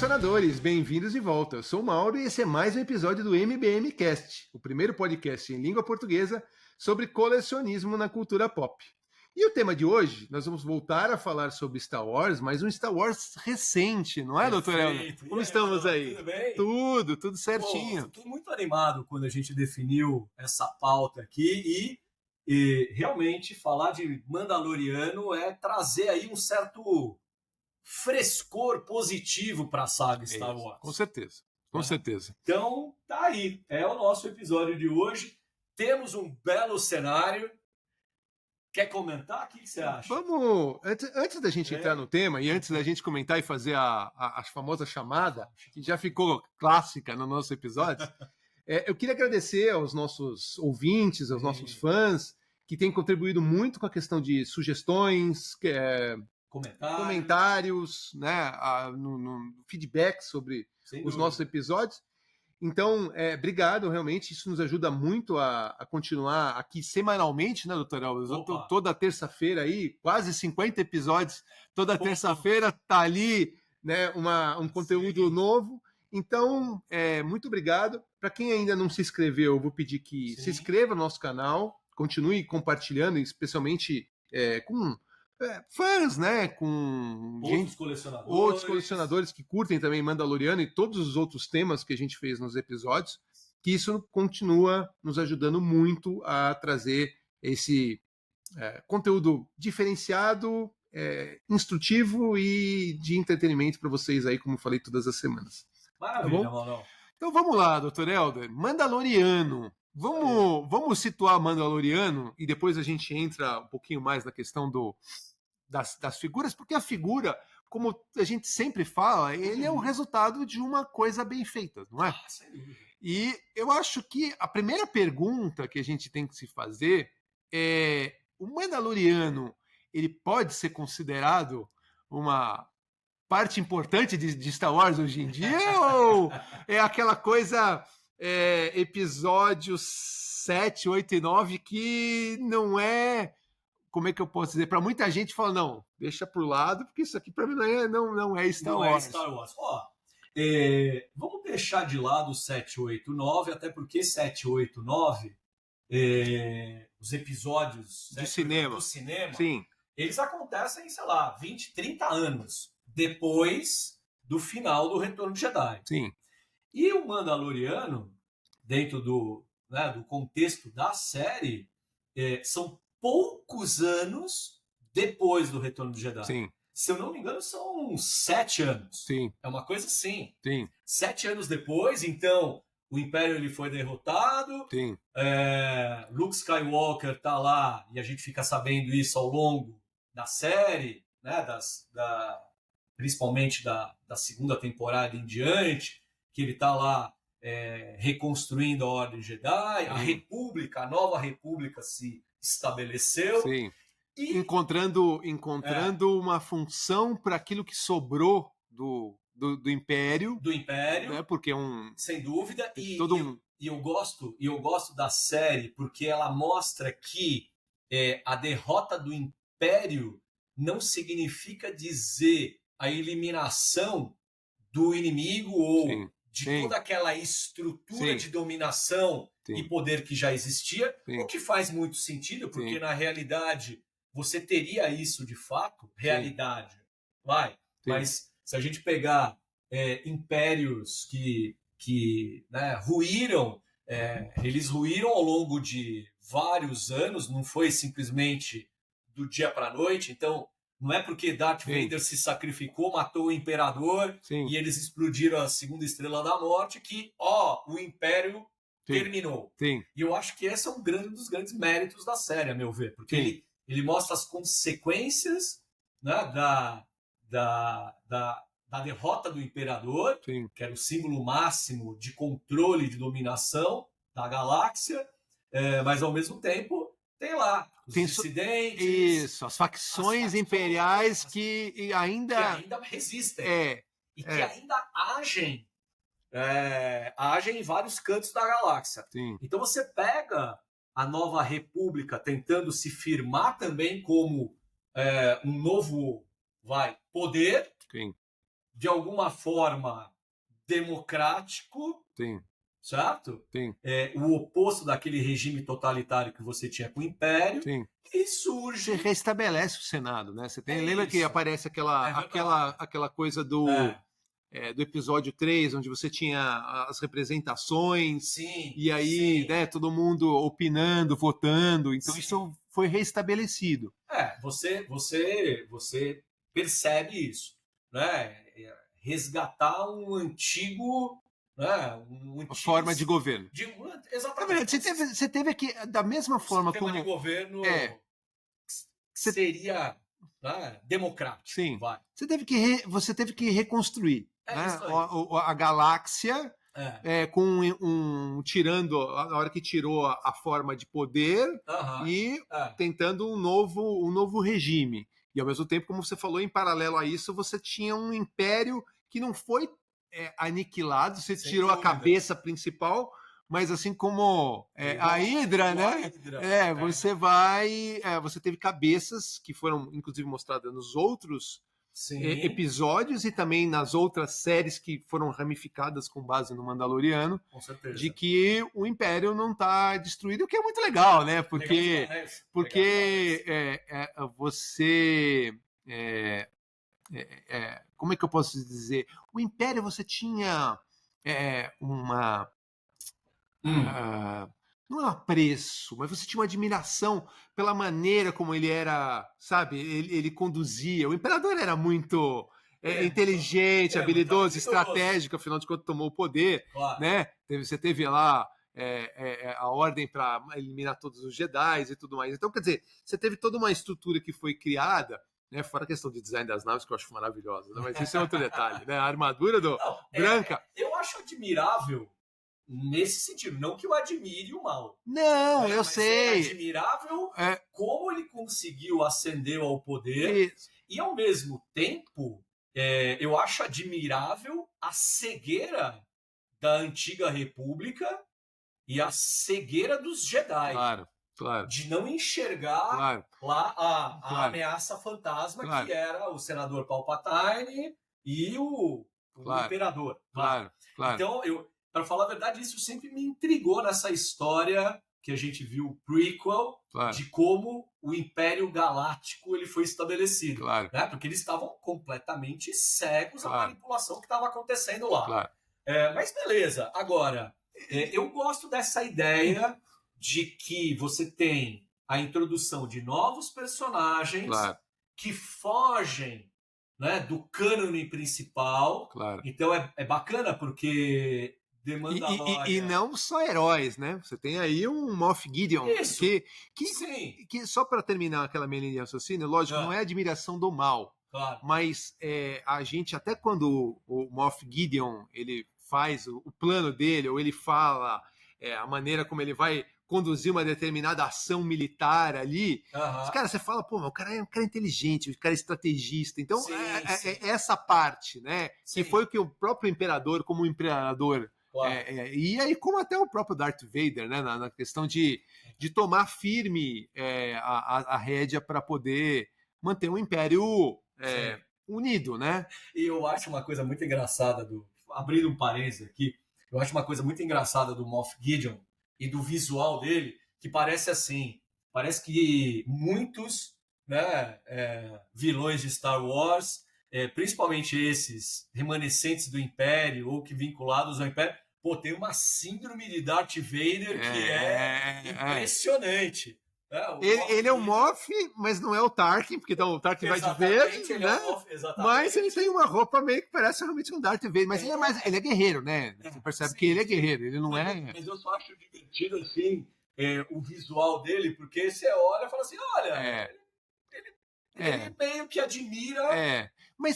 Colecionadores, bem-vindos de volta. Eu sou o Mauro e esse é mais um episódio do MBM Cast, o primeiro podcast em língua portuguesa sobre colecionismo na cultura pop. E o tema de hoje, nós vamos voltar a falar sobre Star Wars, mas um Star Wars recente, não é, doutor Helder? Como estamos aí? Tudo bem? Tudo certinho. Estou muito animado quando a gente definiu essa pauta aqui e realmente falar de Mandaloriano é trazer aí um certo frescor positivo para a saga Star Wars. Com certeza, com certeza. Então, tá aí. É o nosso episódio de hoje. Temos um belo cenário. Quer comentar? O que você acha? Vamos, antes da gente entrar no tema e antes da gente comentar e fazer a famosa chamada, que já ficou clássica no nosso episódio, eu queria agradecer aos nossos ouvintes, aos nossos fãs, que têm contribuído muito com a questão de sugestões, comentários, né, no feedback sobre os nossos episódios. Então, obrigado, realmente, isso nos ajuda muito a continuar aqui semanalmente, né, doutor Alves? Toda terça-feira aí, quase 50 episódios, toda terça-feira tá ali, né, um conteúdo novo. Então, muito obrigado. Para quem ainda não se inscreveu, eu vou pedir que se inscreva no nosso canal, continue compartilhando, especialmente com fãs, né? Com outros colecionadores que curtem também Mandaloriano e todos os outros temas que a gente fez nos episódios, que isso continua nos ajudando muito a trazer esse conteúdo diferenciado, instrutivo e de entretenimento para vocês aí, como eu falei, todas as semanas. Maravilha, tá bom? Então vamos lá, doutor Helder. Mandaloriano. Vamos situar Mandaloriano e depois a gente entra um pouquinho mais na questão das figuras, porque a figura, como a gente sempre fala, ele é o resultado de uma coisa bem feita, não é? E eu acho que a primeira pergunta que a gente tem que se fazer é: o Mandaloriano, ele pode ser considerado uma parte importante de Star Wars hoje em dia? Ou é aquela coisa episódios 7, 8 e 9 que não é... Como é que eu posso dizer? Para muita gente fala, não, deixa pro lado, porque isso aqui para mim não é Star Wars. Não é Star Wars. Vamos deixar de lado o 7, 8, 9, até porque 7, 8, 9, os episódios do cinema, sim, eles acontecem, sei lá, 20, 30 anos depois do final do Retorno de Jedi. Sim. E o Mandaloriano, dentro do contexto da série, são poucos anos depois do Retorno do Jedi. Sim. Se eu não me engano, são 7 anos. Sim. É uma coisa assim. Sim. 7 anos depois, então, o Império ele foi derrotado. Sim. Luke Skywalker tá lá, e a gente fica sabendo isso ao longo da série, né, principalmente da segunda temporada em diante, que ele tá lá reconstruindo a Ordem Jedi, a nova República se estabeleceu. Sim. E encontrando uma função para aquilo que sobrou do Império. Do Império. Né, porque sem dúvida. E eu gosto da série porque ela mostra que a derrota do Império não significa dizer a eliminação do inimigo ou toda aquela estrutura de dominação e poder que já existia, o que faz muito sentido, porque na realidade você teria isso de fato, realidade, mas se a gente pegar impérios que ruíram, eles ruíram ao longo de vários anos, não foi simplesmente do dia para a noite, então não é porque Darth Vader se sacrificou, matou o Imperador e eles explodiram a segunda estrela da morte que o Império terminou. Sim. E eu acho que esse é um dos grandes méritos da série, a meu ver, porque ele mostra as consequências, né, da derrota do Imperador, que era o símbolo máximo de controle, de dominação da galáxia, mas ao mesmo tempo tem lá os dissidentes. Isso, as facções imperiais que ainda resistem e que ainda agem em vários cantos da galáxia. Sim. Então você pega a nova república tentando se firmar também como um novo poder. Sim. de alguma forma, democrático, Sim. certo? Sim. O oposto daquele regime totalitário que você tinha com o Império. Sim. E surge... Você restabelece o Senado, né? Você tem, lembra que aparece aquela coisa do episódio 3, onde você tinha as representações, sim, e aí né, todo mundo opinando, votando, então isso foi restabelecido. Você percebe isso, né? Resgatar um antigo... Uma forma de governo. Exatamente. Você teve que, da mesma forma como... de governo seria democrático. Sim. Você teve que reconstruir a galáxia tirando, na hora que tirou a forma de poder e tentando um novo regime. E ao mesmo tempo, como você falou, em paralelo a isso, você tinha um império que não foi aniquilado, você tirou a cabeça principal, mas assim como a Hydra, né? Você teve cabeças que foram, inclusive, mostradas nos outros episódios e também nas outras séries que foram ramificadas com base no Mandaloriano, com certeza, de que o Império não está destruído, o que é muito legal, né? Porque você... como é que eu posso dizer? O Império, você tinha uma... não é um apreço, mas você tinha uma admiração pela maneira como ele era, sabe? Ele conduzia. O imperador era muito inteligente, habilidoso, estratégico, afinal de contas tomou o poder, né? Você teve lá a ordem para eliminar todos os Jedi e tudo mais. Então, quer dizer, você teve toda uma estrutura que foi criada, né? Fora a questão de design das naves, que eu acho maravilhosa, né? Mas isso é outro detalhe, né? A armadura branca. Eu acho admirável nesse sentido, não que eu admire o mal. Não, eu sei. É admirável como ele conseguiu ascender ao poder e, ao mesmo tempo, eu acho admirável a cegueira da antiga república e a cegueira dos Jedi. Claro. De não enxergar lá a ameaça fantasma que era o senador Palpatine e o imperador. Claro. Então, para falar a verdade, isso sempre me intrigou nessa história que a gente viu prequel de como o Império Galáctico ele foi estabelecido. Né? Porque eles estavam completamente cegos à manipulação que estava acontecendo lá. Mas beleza, agora, eu gosto dessa ideia de que você tem a introdução de novos personagens que fogem, né, do cânone principal. Então é bacana porque e não só heróis, né? Você tem aí um Moff Gideon que só para terminar aquela minha linha de raciocínio, lógico, não é admiração do mal, mas a gente, até quando o Moff Gideon ele faz o plano dele, ou ele fala a maneira como ele vai conduzir uma determinada ação militar ali, cara, você fala, pô, o cara é um cara inteligente, o cara é estrategista. Então, essa parte, né? Que foi o que o próprio imperador, como imperador, e aí como até o próprio Darth Vader, né? Na questão de tomar firme a rédea para poder manter o Império unido, né? E eu acho uma coisa muito engraçada, abrindo um parênteses aqui, eu acho uma coisa muito engraçada do Moff Gideon e do visual dele, que parece assim, parece que muitos, né, vilões de Star Wars, principalmente esses remanescentes do Império ou que vinculados ao Império, tem uma síndrome de Darth Vader que é impressionante. Ele é o Moff, mas não é o Tarkin, porque então, o Tarkin vai de verde, né? Mas ele tem uma roupa meio que parece realmente um Darth Vader, mas ele é guerreiro, né? Você percebe que ele é guerreiro, ele não é... Mas eu só acho divertido, assim, o visual dele, porque você olha e fala assim, olha, ele meio que admira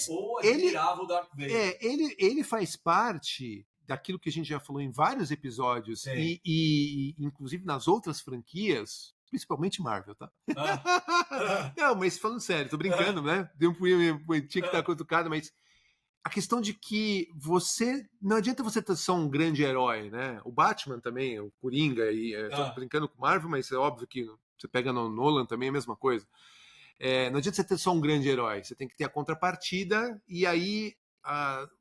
ou admirava o Darth Vader. Ele faz parte daquilo que a gente já falou em vários episódios, e inclusive nas outras franquias, principalmente Marvel, tá? Não, mas falando sério, tô brincando, né? Tinha que estar cutucado, mas a questão de que não adianta você ter só um grande herói, né? O Batman também, o Coringa, tô brincando com Marvel, mas é óbvio que você pega no Nolan também é a mesma coisa. Não adianta você ter só um grande herói, você tem que ter a contrapartida, e aí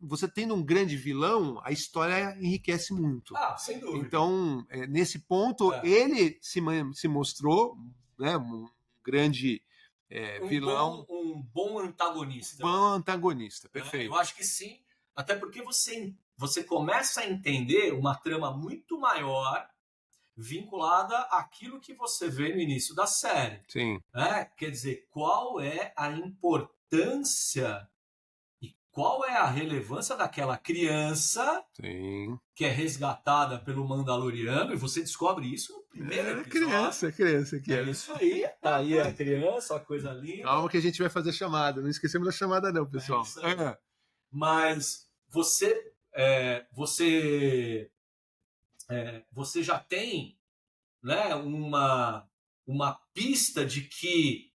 você tendo um grande vilão, a história enriquece muito. Sem dúvida. Então, nesse ponto, ele se mostrou, né, um grande vilão. Um bom antagonista. Um bom antagonista, perfeito. Eu acho que sim, até porque você começa a entender uma trama muito maior vinculada àquilo que você vê no início da série. Sim. Quer dizer, qual é a importância e qual é a relevância daquela criança que é resgatada pelo Mandaloriano, e você descobre isso no primeiro episódio. Criança. É isso aí, tá aí a criança, uma coisa linda. Calma que a gente vai fazer chamada, não esquecemos da chamada não, pessoal. Mas você já tem, né, uma pista de que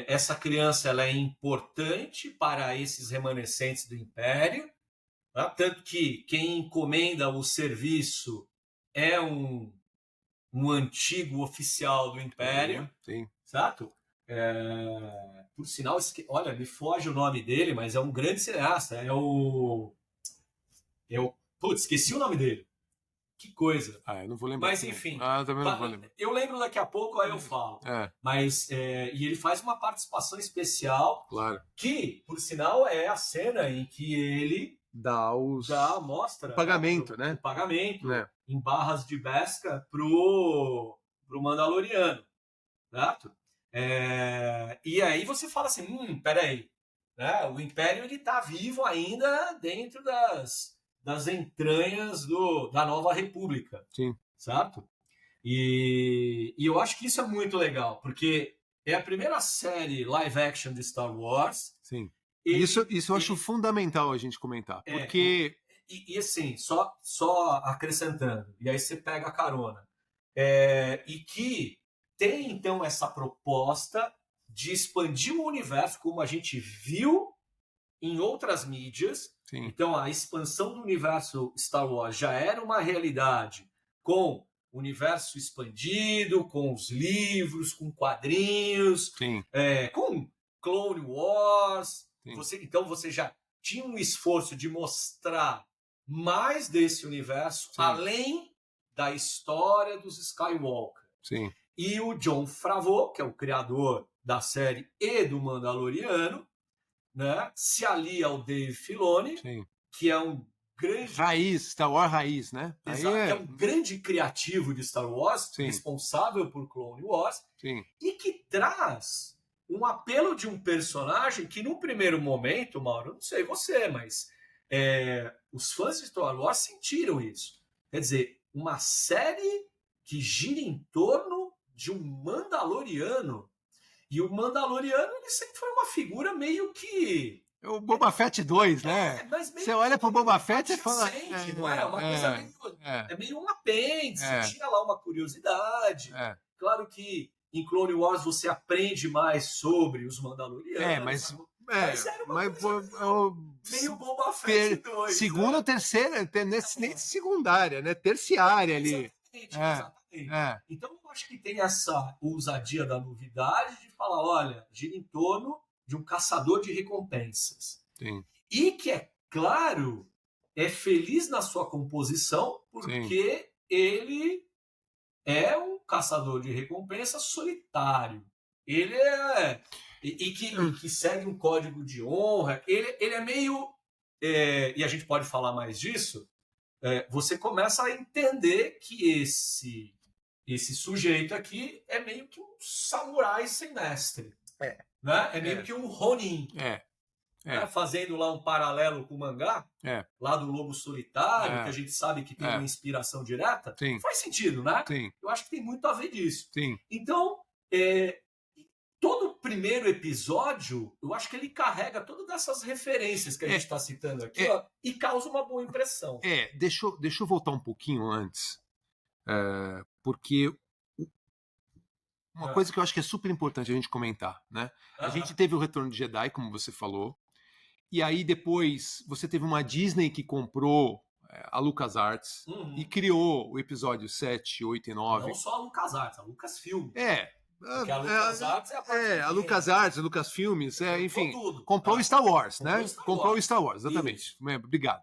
essa criança ela é importante para esses remanescentes do Império, tá? Tanto que quem encomenda o serviço é um antigo oficial do Império, sim. certo? Por sinal, olha, me foge o nome dele, mas é um grande cineasta, putz, esqueci o nome dele. Que coisa. Eu não vou lembrar. Mas enfim, eu também não vou lembrar. Eu lembro daqui a pouco, aí eu falo. Mas, e ele faz uma participação especial, claro, que, por sinal, é a cena em que ele mostra o pagamento, né? O pagamento em barras de Beskar pro Mandaloriano, certo? E aí você fala assim, peraí, né? O Império ele tá vivo ainda dentro das entranhas da Nova República. Sim. Certo? E eu acho que isso é muito legal, porque é a primeira série live action de Star Wars. Sim. Isso eu acho fundamental a gente comentar, porque... E assim, só acrescentando, e aí você pega a carona, e que tem, então, essa proposta de expandir o universo, como a gente viu em outras mídias. Sim. Então, a expansão do universo Star Wars já era uma realidade com o universo expandido, com os livros, com quadrinhos, com Clone Wars. Então, você já tinha um esforço de mostrar mais desse universo, além da história dos Skywalker. Sim. E o Jon Favreau, que é o criador da série e do Mandaloriano, né, se alia ao Dave Filoni, que é um grande... Star Wars raiz, né? Exato, é um grande criativo de Star Wars, responsável por Clone Wars, e que traz um apelo de um personagem que, num primeiro momento, Mauro, não sei você, mas os fãs de Star Wars sentiram isso. Quer dizer, uma série que gira em torno de um Mandaloriano. E o Mandaloriano, ele sempre foi uma figura meio que... O Boba Fett 2, né? Você olha pro Boba Fett e fala... não é? Uma coisa meio... meio um apêndice, tinha lá uma curiosidade. Claro que em Clone Wars você aprende mais sobre os Mandalorianos. Mas era uma coisa meio Boba Fett 2. Segunda ou terceira, nem secundária, né? Terciária ali. Exatamente. Então eu acho que tem essa ousadia da novidade de falar, olha, gira em torno de um caçador de recompensas. E que, é claro, é feliz na sua composição, porque ele é um caçador de recompensas solitário. Ele que segue um código de honra. Ele é meio... e a gente pode falar mais disso. Você começa a entender que esse sujeito aqui é meio que um samurai sem mestre. Né? É meio que um Ronin. Fazendo lá um paralelo com o mangá, lá do Lobo Solitário, que a gente sabe que tem uma inspiração direta. Faz sentido, né? Eu acho que tem muito a ver disso. Então, todo o primeiro episódio, eu acho que ele carrega todas essas referências que a gente está citando aqui, e causa uma boa impressão. Deixa eu voltar um pouquinho antes, porque uma coisa que eu acho que é super importante a gente comentar, né? A gente teve o Retorno de Jedi, como você falou, e aí depois você teve uma Disney que comprou a LucasArts e criou o episódio 7, 8 e 9. Não só a LucasArts, a Lucasfilm. Porque a LucasArts é a parte a LucasArts, a Lucasfilmes, enfim, tudo, comprou o Star Wars, né? Comprou o Star Wars, Isso. exatamente. Obrigado.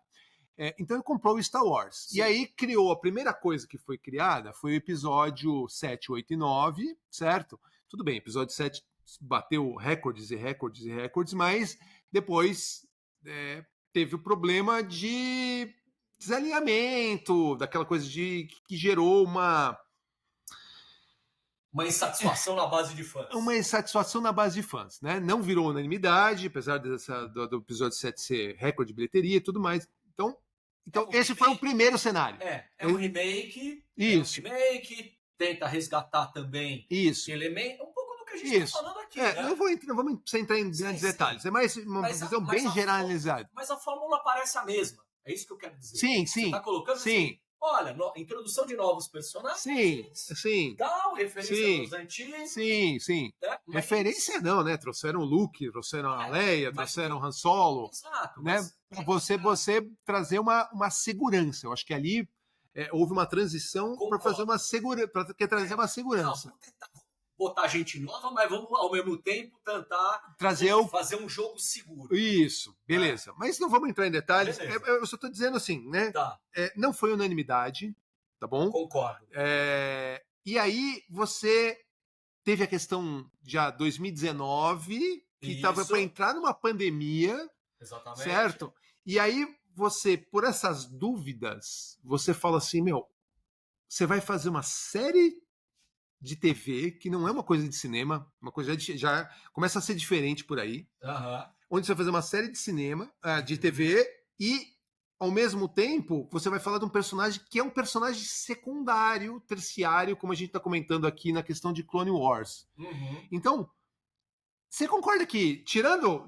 Então ele comprou o Star Wars. Sim. E aí criou, a primeira coisa que foi criada foi o episódio 7, 8 e 9, certo? Tudo bem, episódio 7 bateu recordes e recordes e recordes, mas depois teve o problema de desalinhamento, daquela coisa que gerou uma insatisfação na base de fãs. Uma insatisfação na base de fãs, né? Não virou unanimidade, apesar do episódio 7 ser recorde de bilheteria e tudo mais. Então esse foi o primeiro cenário. É um remake. Isso. É um remake, tenta resgatar também elemento, um pouco do que a gente está falando aqui. Né? Não vamos entrar em grandes detalhes. É mais uma visão bem generalizada. Mas a fórmula parece a mesma. É isso que eu quero dizer. Sim. Você está colocando assim, olha, introdução de novos personagens. Sim. Tal, referência aos antigos. Sim. Né? Referência não, né? Trouxeram o Luke, trouxeram a Leia, trouxeram o Han Solo. Exato. Né? Para você trazer uma segurança. Eu acho que ali houve uma transição para fazer uma segurança, para trazer uma segurança. Vamos tentar botar gente nova, mas vamos ao mesmo tempo tentar fazer um jogo seguro. Isso, beleza. Mas não vamos entrar em detalhes. Eu só estou dizendo assim, né? Tá. Não foi unanimidade, tá bom? Concordo. E aí você teve a questão já 2019, que estava para entrar numa pandemia. Exatamente. Certo? E aí você, por essas dúvidas, você fala assim, você vai fazer uma série de TV, que não é uma coisa de cinema, uma coisa já começa a ser diferente por aí, onde você vai fazer uma série de cinema, de TV, e ao mesmo tempo você vai falar de um personagem que é um personagem secundário, terciário, como a gente está comentando aqui na questão de Clone Wars. Então, você concorda que,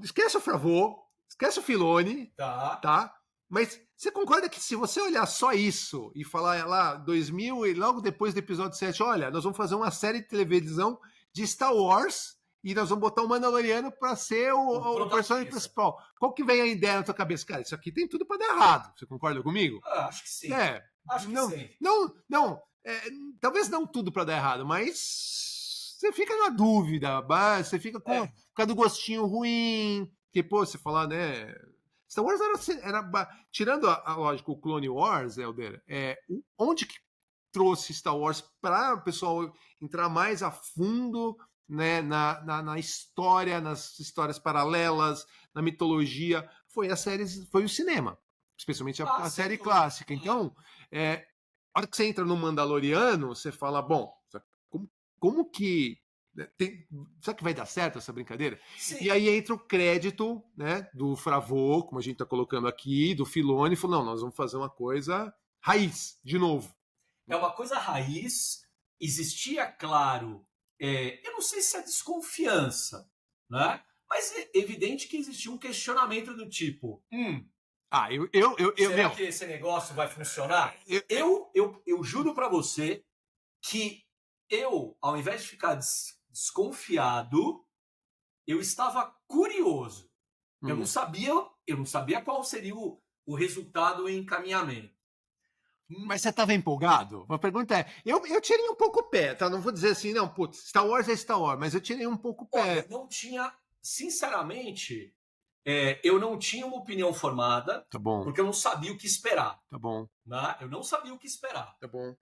esquece o Favreau, esquece o Filoni, tá? Mas você concorda que se você olhar só isso e falar lá 2000 e logo depois do episódio 7, olha, nós vamos fazer uma série de televisão de Star Wars e nós vamos botar o Mandaloriano para ser o personagem principal. Qual que vem a ideia na tua cabeça? Cara, isso aqui tem tudo para dar errado. Você concorda comigo? Acho que sim. Acho que sim. Não, talvez não tudo para dar errado, mas você fica na dúvida, você fica com do gostinho ruim, que, pô, você falar, né? Star Wars era tirando lógico, o Clone Wars, Helder, onde que trouxe Star Wars para o pessoal entrar mais a fundo, né, na história, nas histórias paralelas, na mitologia, foi o cinema, especialmente a série clássica. Então, a hora que você entra no Mandaloriano, você fala, bom, como que será que vai dar certo essa brincadeira? Sim. E aí entra o crédito, né, do Favreau, como a gente está colocando aqui, do Filoni, e falou, não, nós vamos fazer uma coisa raiz, de novo. É uma coisa raiz, existia, claro, eu não sei se é desconfiança, né? Mas é evidente que existia um questionamento do tipo, será que esse negócio vai funcionar? Eu juro para você que ao invés de ficar desconfiado, eu estava curioso. Eu não sabia qual seria o resultado e o encaminhamento. Mas você estava empolgado? A pergunta é, eu tirei um pouco o pé, tá? Não vou dizer assim, não, putz, Star Wars é Star Wars, mas eu tirei um pouco o pé. Olha, eu não tinha, sinceramente, eu não tinha uma opinião formada, tá bom, porque eu não sabia o que esperar. Tá bom. Né? Eu não sabia o que esperar. Tá bom.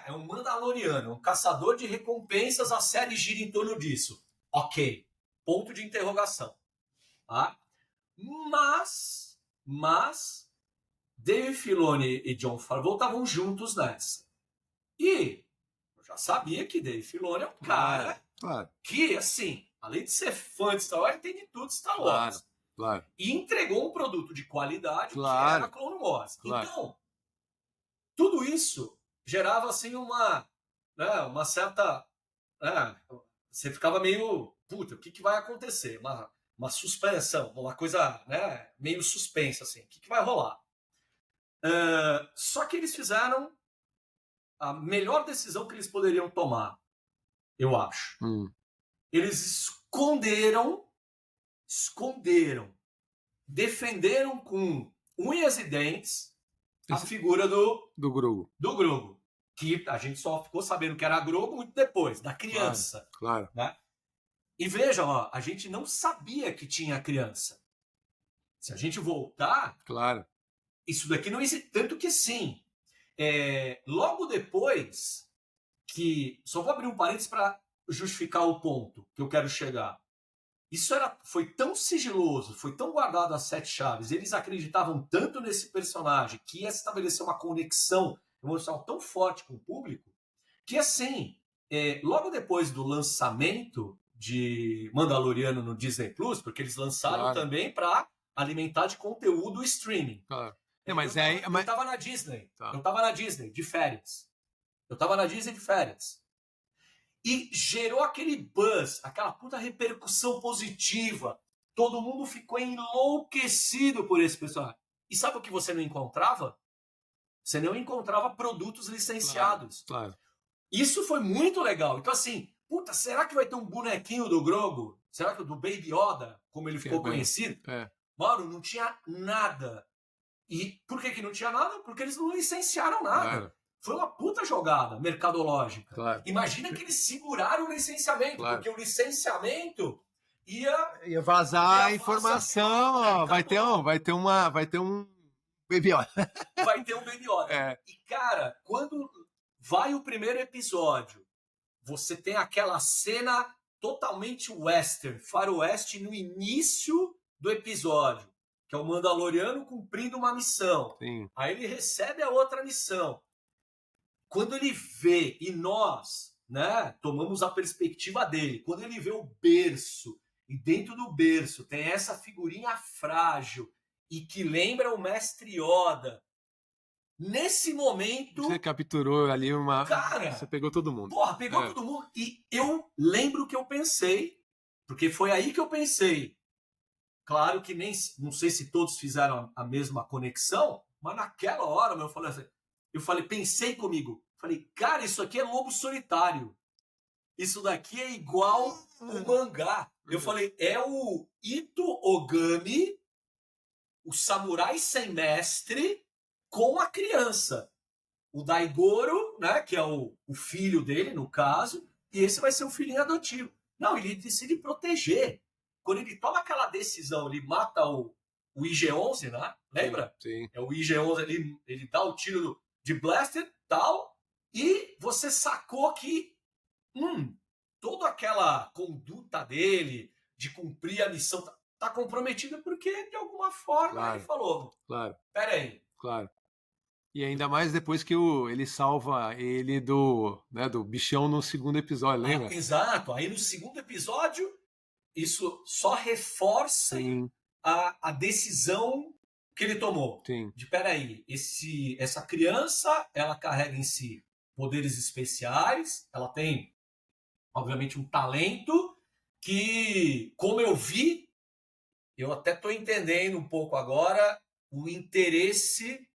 É um Mandaloriano, um caçador de recompensas, a série gira em torno disso. Ok, ponto de interrogação. Tá? Mas Dave Filoni e Jon Favreau estavam juntos nessa. E eu já sabia que Dave Filoni é um cara que, assim, além de ser fã de Star Wars, entende tudo de Star Wars. Claro. E entregou um produto de qualidade que era Clone Wars. Claro. Então, tudo isso gerava assim uma certa, você ficava meio, puta, o que vai acontecer? Uma suspensão, uma coisa, né, meio suspensa assim, o que vai rolar? Só que eles fizeram a melhor decisão que eles poderiam tomar, eu acho. Eles esconderam, defenderam com unhas e dentes a figura do Grogu. que a gente só ficou sabendo que era a Grogu muito depois, da criança. Claro. Né? E veja, ó, a gente não sabia que tinha criança. Se a gente voltar, claro, isso daqui não existe. Tanto que sim. Logo depois que... Só vou abrir um parênteses para justificar o ponto que eu quero chegar. Isso foi tão sigiloso, foi tão guardado às 7 chaves, eles acreditavam tanto nesse personagem que ia estabelecer uma conexão emocional tão forte com o público, que assim, logo depois do lançamento de Mandaloriano no Disney Plus, porque eles lançaram também para alimentar de conteúdo o streaming. Claro. Eu tava na Disney. Tá. Eu tava na Disney de férias. E gerou aquele buzz, aquela puta repercussão positiva. Todo mundo ficou enlouquecido por esse personagem. E sabe o que você não encontrava? Você não encontrava produtos licenciados. Claro. Isso foi muito legal. Então, assim, puta, será que vai ter um bonequinho do Grogu? Será que do Baby Yoda, como ele ficou conhecido? Mano, não tinha nada. E por que não tinha nada? Porque eles não licenciaram nada. Claro. Foi uma puta jogada mercadológica. Claro. Imagina que eles seguraram o licenciamento, porque o licenciamento ia vazar a informação. Ó, vai ter um Baby Yoda. Vai ter um Baby Yoda. E, cara, quando vai o primeiro episódio, você tem aquela cena totalmente western, faroeste no início do episódio, que é o Mandaloriano cumprindo uma missão. Sim. Aí ele recebe a outra missão. Quando ele vê, e nós, né, tomamos a perspectiva dele, quando ele vê o berço, e dentro do berço tem essa figurinha frágil, e que lembra o Mestre Yoda, nesse momento... Você capturou ali uma... Cara, você pegou todo mundo. Porra, pegou todo mundo. E eu lembro que eu pensei, porque foi aí que eu pensei. Claro que não sei se todos fizeram a mesma conexão, mas naquela hora, pensei comigo. Falei, cara, isso aqui é Lobo Solitário. Isso daqui é igual o mangá. Eu falei, é o Ito Ogami, o samurai sem mestre, com a criança. O Daigoro, né, que é o filho dele, no caso, e esse vai ser o filhinho adotivo. Não, ele decide proteger. Quando ele toma aquela decisão, ele mata o IG-11, né? Lembra? Sim. É o IG-11, ele dá o tiro de blaster, tal, e você sacou que toda aquela conduta dele de cumprir a missão tá comprometida porque, de alguma forma, ele falou, peraí. Claro. E ainda mais depois que ele salva ele do bichão no segundo episódio, lembra? Exato. Aí no segundo episódio, isso só reforça a decisão que ele tomou. Sim. De, peraí, essa criança, ela carrega em si poderes especiais, ela tem, obviamente, um talento que, como eu vi, eu até estou entendendo um pouco agora o interesse,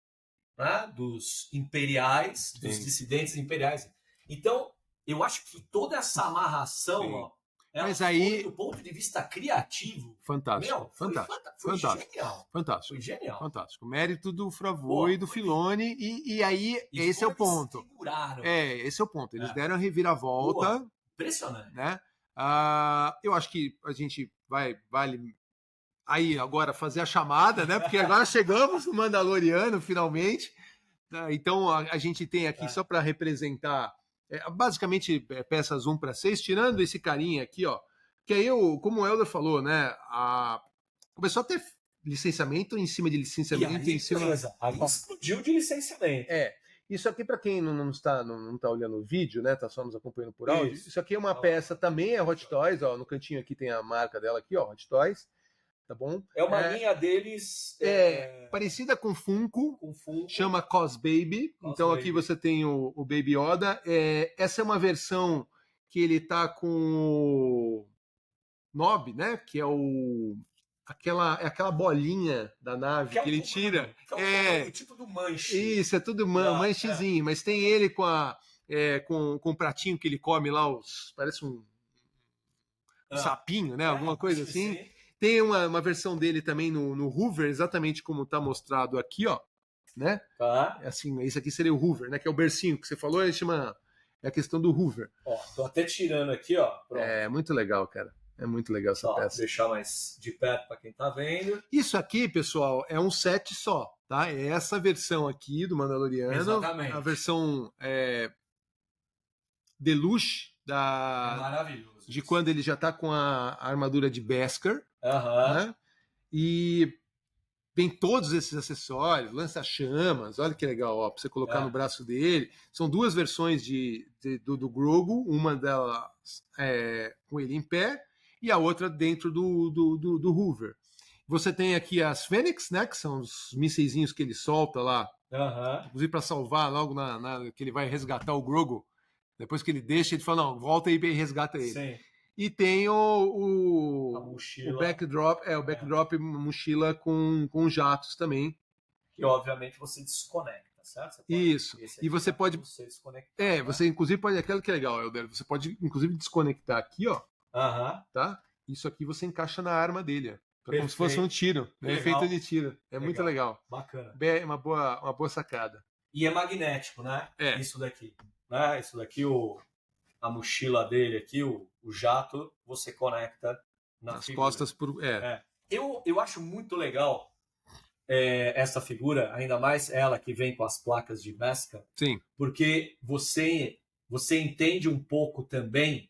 né, dos imperiais, dos dissidentes imperiais. Então, eu acho que toda essa amarração, ó, mas aí, do ponto de vista criativo, fantástico, foi genial. Fantástico. Foi genial. Fantástico. Mérito do Favreau e do Filoni, e aí esse é o ponto. Esse é o ponto. Eles deram a reviravolta. Boa. Impressionante. Né? Eu acho que a gente vale aí agora fazer a chamada, né? Porque agora chegamos no Mandaloriano, finalmente. Então a gente tem aqui, só para representar, basicamente peças 1 para 6, tirando esse carinha aqui, ó. Que aí, como o Helder falou, né? Começou a ter licenciamento em cima de licenciamento. Aí explodiu de licenciamento. Isso aqui, para quem não tá olhando o vídeo, né? Tá só nos acompanhando por áudio. Isso aqui é uma peça também, é Hot Toys, ó. No cantinho aqui tem a marca dela aqui, ó, Hot Toys. Tá bom? É uma linha deles... parecida com Funko. Chama Cos Baby. Então aqui você tem o Baby Yoda. Essa é uma versão que ele tá com o Nob, né? Que é aquela bolinha da nave que ele tira. É o tipo do manche. Isso, é tudo manchezinho. Mas tem ele com o pratinho que ele come lá, parece um sapinho, né? Alguma coisa assim. Sim. Tem uma versão dele também no Hoover, exatamente como está mostrado aqui, ó. né? Tá. Assim, esse aqui seria o Hoover, né? Que é o bercinho que você falou, ele chama... É a questão do Hoover. Ó, tô até tirando aqui, ó. Pronto. É muito legal, cara. É muito legal essa peça. Deixar mais de perto para quem tá vendo. Isso aqui, pessoal, é um set só, tá? É essa versão aqui do Mandaloriano. Exatamente. A versão Deluxe maravilhoso. De quando ele já tá com a armadura de Beskar. Né? E tem todos esses acessórios, lança-chamas, olha que legal, ó, pra você colocar no braço dele. São duas versões do Grogu, uma delas com ele em pé e a outra dentro do Hoover. Você tem aqui as Fênix, né, que são os mísseizinhos que ele solta lá, inclusive para salvar logo que ele vai resgatar o Grogu. Depois que ele deixa, ele fala, não, volta aí e resgata ele. Sim. E tem o backdrop, mochila com jatos também. Que obviamente você desconecta, certo? Isso. E você pode. Você desconectar. Você inclusive pode. Aquilo que é legal, Helder. Você pode inclusive desconectar aqui, ó. Tá? Isso aqui você encaixa na arma dele, ó. Como se fosse um tiro. É efeito de tiro. É muito legal. Bacana. É uma boa sacada. E é magnético, né? Isso daqui. Né? Isso daqui, a mochila dele aqui, o jato, você conecta nas costas Eu acho muito legal essa figura, ainda mais ela que vem com as placas de Beskar. Sim. Porque você entende um pouco também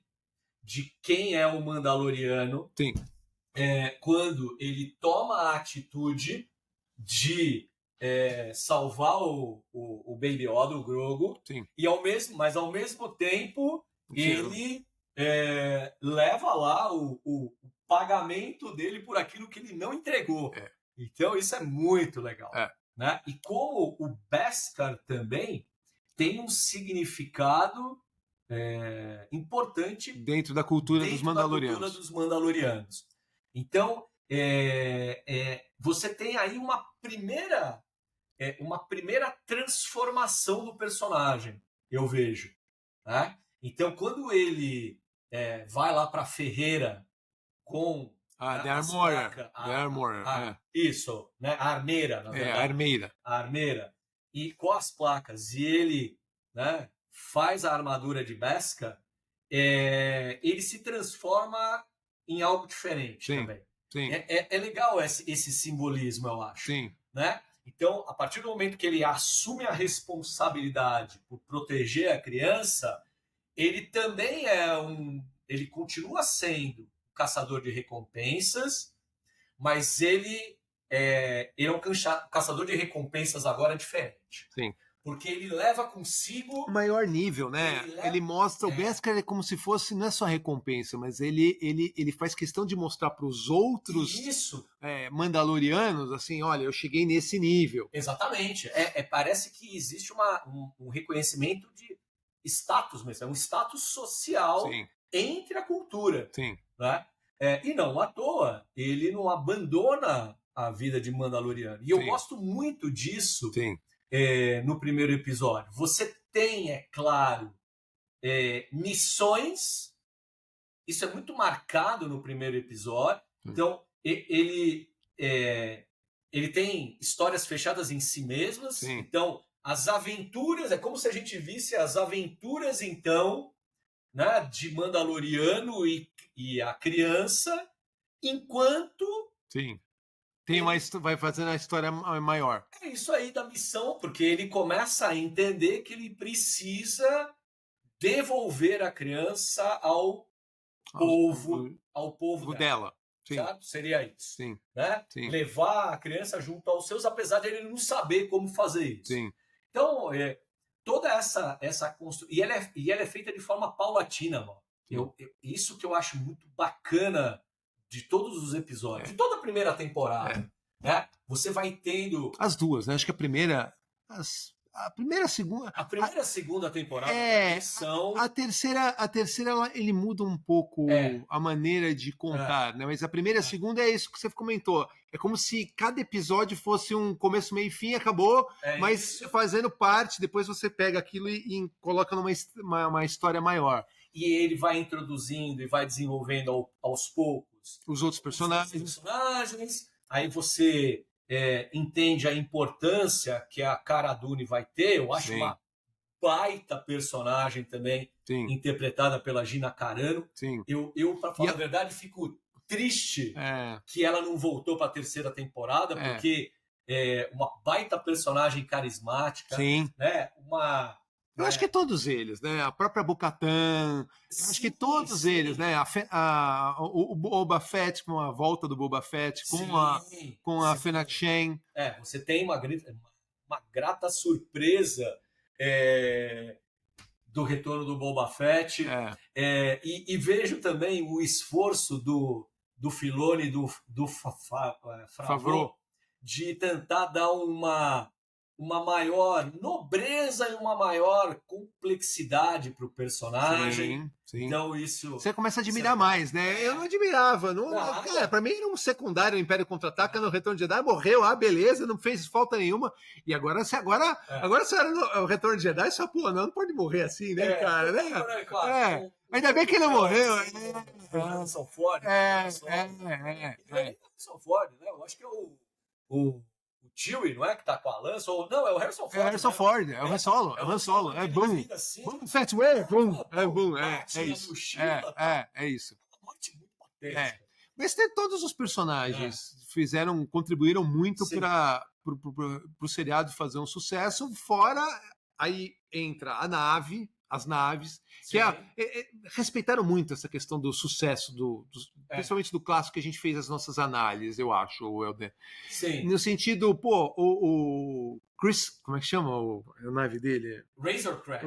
de quem é o Mandaloriano. Sim. Quando ele toma a atitude de salvar o Baby Yoda, o Grogu. Sim. Mas ao mesmo tempo ele leva lá o pagamento dele por aquilo que ele não entregou. Então isso é muito legal. Né? E como o Beskar também tem um significado importante dentro da cultura dos Mandalorianos. Então, você tem aí uma primeira transformação do personagem, eu vejo. Né? Então, quando ele vai lá para a ferreira com The Armor. Isso, né? A armeira, na verdade. A armeira. E com as placas, e ele, né, faz a armadura de Beskar, ele se transforma em algo diferente também. Sim. É legal esse simbolismo, eu acho. Sim. Né? Então, a partir do momento que ele assume a responsabilidade por proteger a criança, ele também ele continua sendo caçador de recompensas, mas ele é um caçador de recompensas agora diferente. Sim. Porque ele leva consigo... maior nível, né? Ele mostra... O Beskar é como se fosse... Não é só recompensa, mas ele faz questão de mostrar para os outros mandalorianos, assim, olha, eu cheguei nesse nível. Exatamente. Parece que existe um reconhecimento de status mesmo. É um status social entre a cultura. Sim. Né? E não à toa, ele não abandona a vida de Mandaloriano. E eu gosto muito disso... Sim. No primeiro episódio. Você tem, é claro, missões. Isso é muito marcado no primeiro episódio. Então, ele tem histórias fechadas em si mesmas. Sim. Então, as aventuras... É como se a gente visse as aventuras, então, né, de Mandaloriano e a criança, enquanto... Sim. Vai fazendo a história maior. É isso aí da missão, porque ele começa a entender que ele precisa devolver a criança ao povo dela. Sim. Certo? Seria isso. Sim. Né? Sim. Levar a criança junto aos seus, apesar de ele não saber como fazer isso. Sim. Então, toda essa construção... E ela é feita de forma paulatina, mano. Isso que eu acho muito bacana de todos os episódios, de toda a primeira temporada, né? Você vai tendo... As duas, né? Acho que a primeira... A primeira, segunda... A primeira e segunda temporada são... A terceira ele muda um pouco a maneira de contar, né? Mas a primeira e a segunda é isso que você comentou. É como se cada episódio fosse um começo, meio e fim, acabou, mas isso. Fazendo parte, depois você pega aquilo e coloca numa história maior. E ele vai introduzindo e vai desenvolvendo aos poucos os outros personagens. Aí você entende a importância que a Cara Dune vai ter. Eu acho uma baita personagem também, interpretada pela Gina Carano. Eu para falar a verdade, fico triste que ela não voltou para a terceira temporada, porque é uma baita personagem carismática, né? Eu acho que todos eles, né? A própria Bo-Katan, eu acho que todos eles, né? O Boba Fett, com a volta do Boba Fett, com a Fennec Shand. Você tem uma grata surpresa do retorno do Boba Fett. E vejo também o esforço do Filoni, do Favreau, de tentar dar uma maior nobreza e uma maior complexidade para o personagem. Então isso... Você começa a admirar mais, né? Eu não admirava. Cara, para mim era um secundário, o Império Contra-Ataca, no Retorno de Jedi, morreu, beleza, não fez falta nenhuma. E agora se era o Retorno de Jedi, só, não pode morrer assim, né, cara? Né? Ainda bem que ele não morreu. Harrison Ford. Harrison Ford, né? Eu acho que é o Chewie, não é? Que tá com a lança? Ou não, é o Harrison Ford. É o Harrison Ford, é o Han Solo. É o Han Solo. É boom. Boom, Fat Way, boom. É boom. É isso. É isso. Uma morte muito patética. Mas todos os personagens contribuíram muito para o seriado fazer um sucesso. Fora, aí entra as naves, que respeitaram muito essa questão do sucesso, principalmente do clássico que a gente fez as nossas análises, eu acho, Helder. No sentido, o Chris, como é que chama a nave dele? Razor Crest.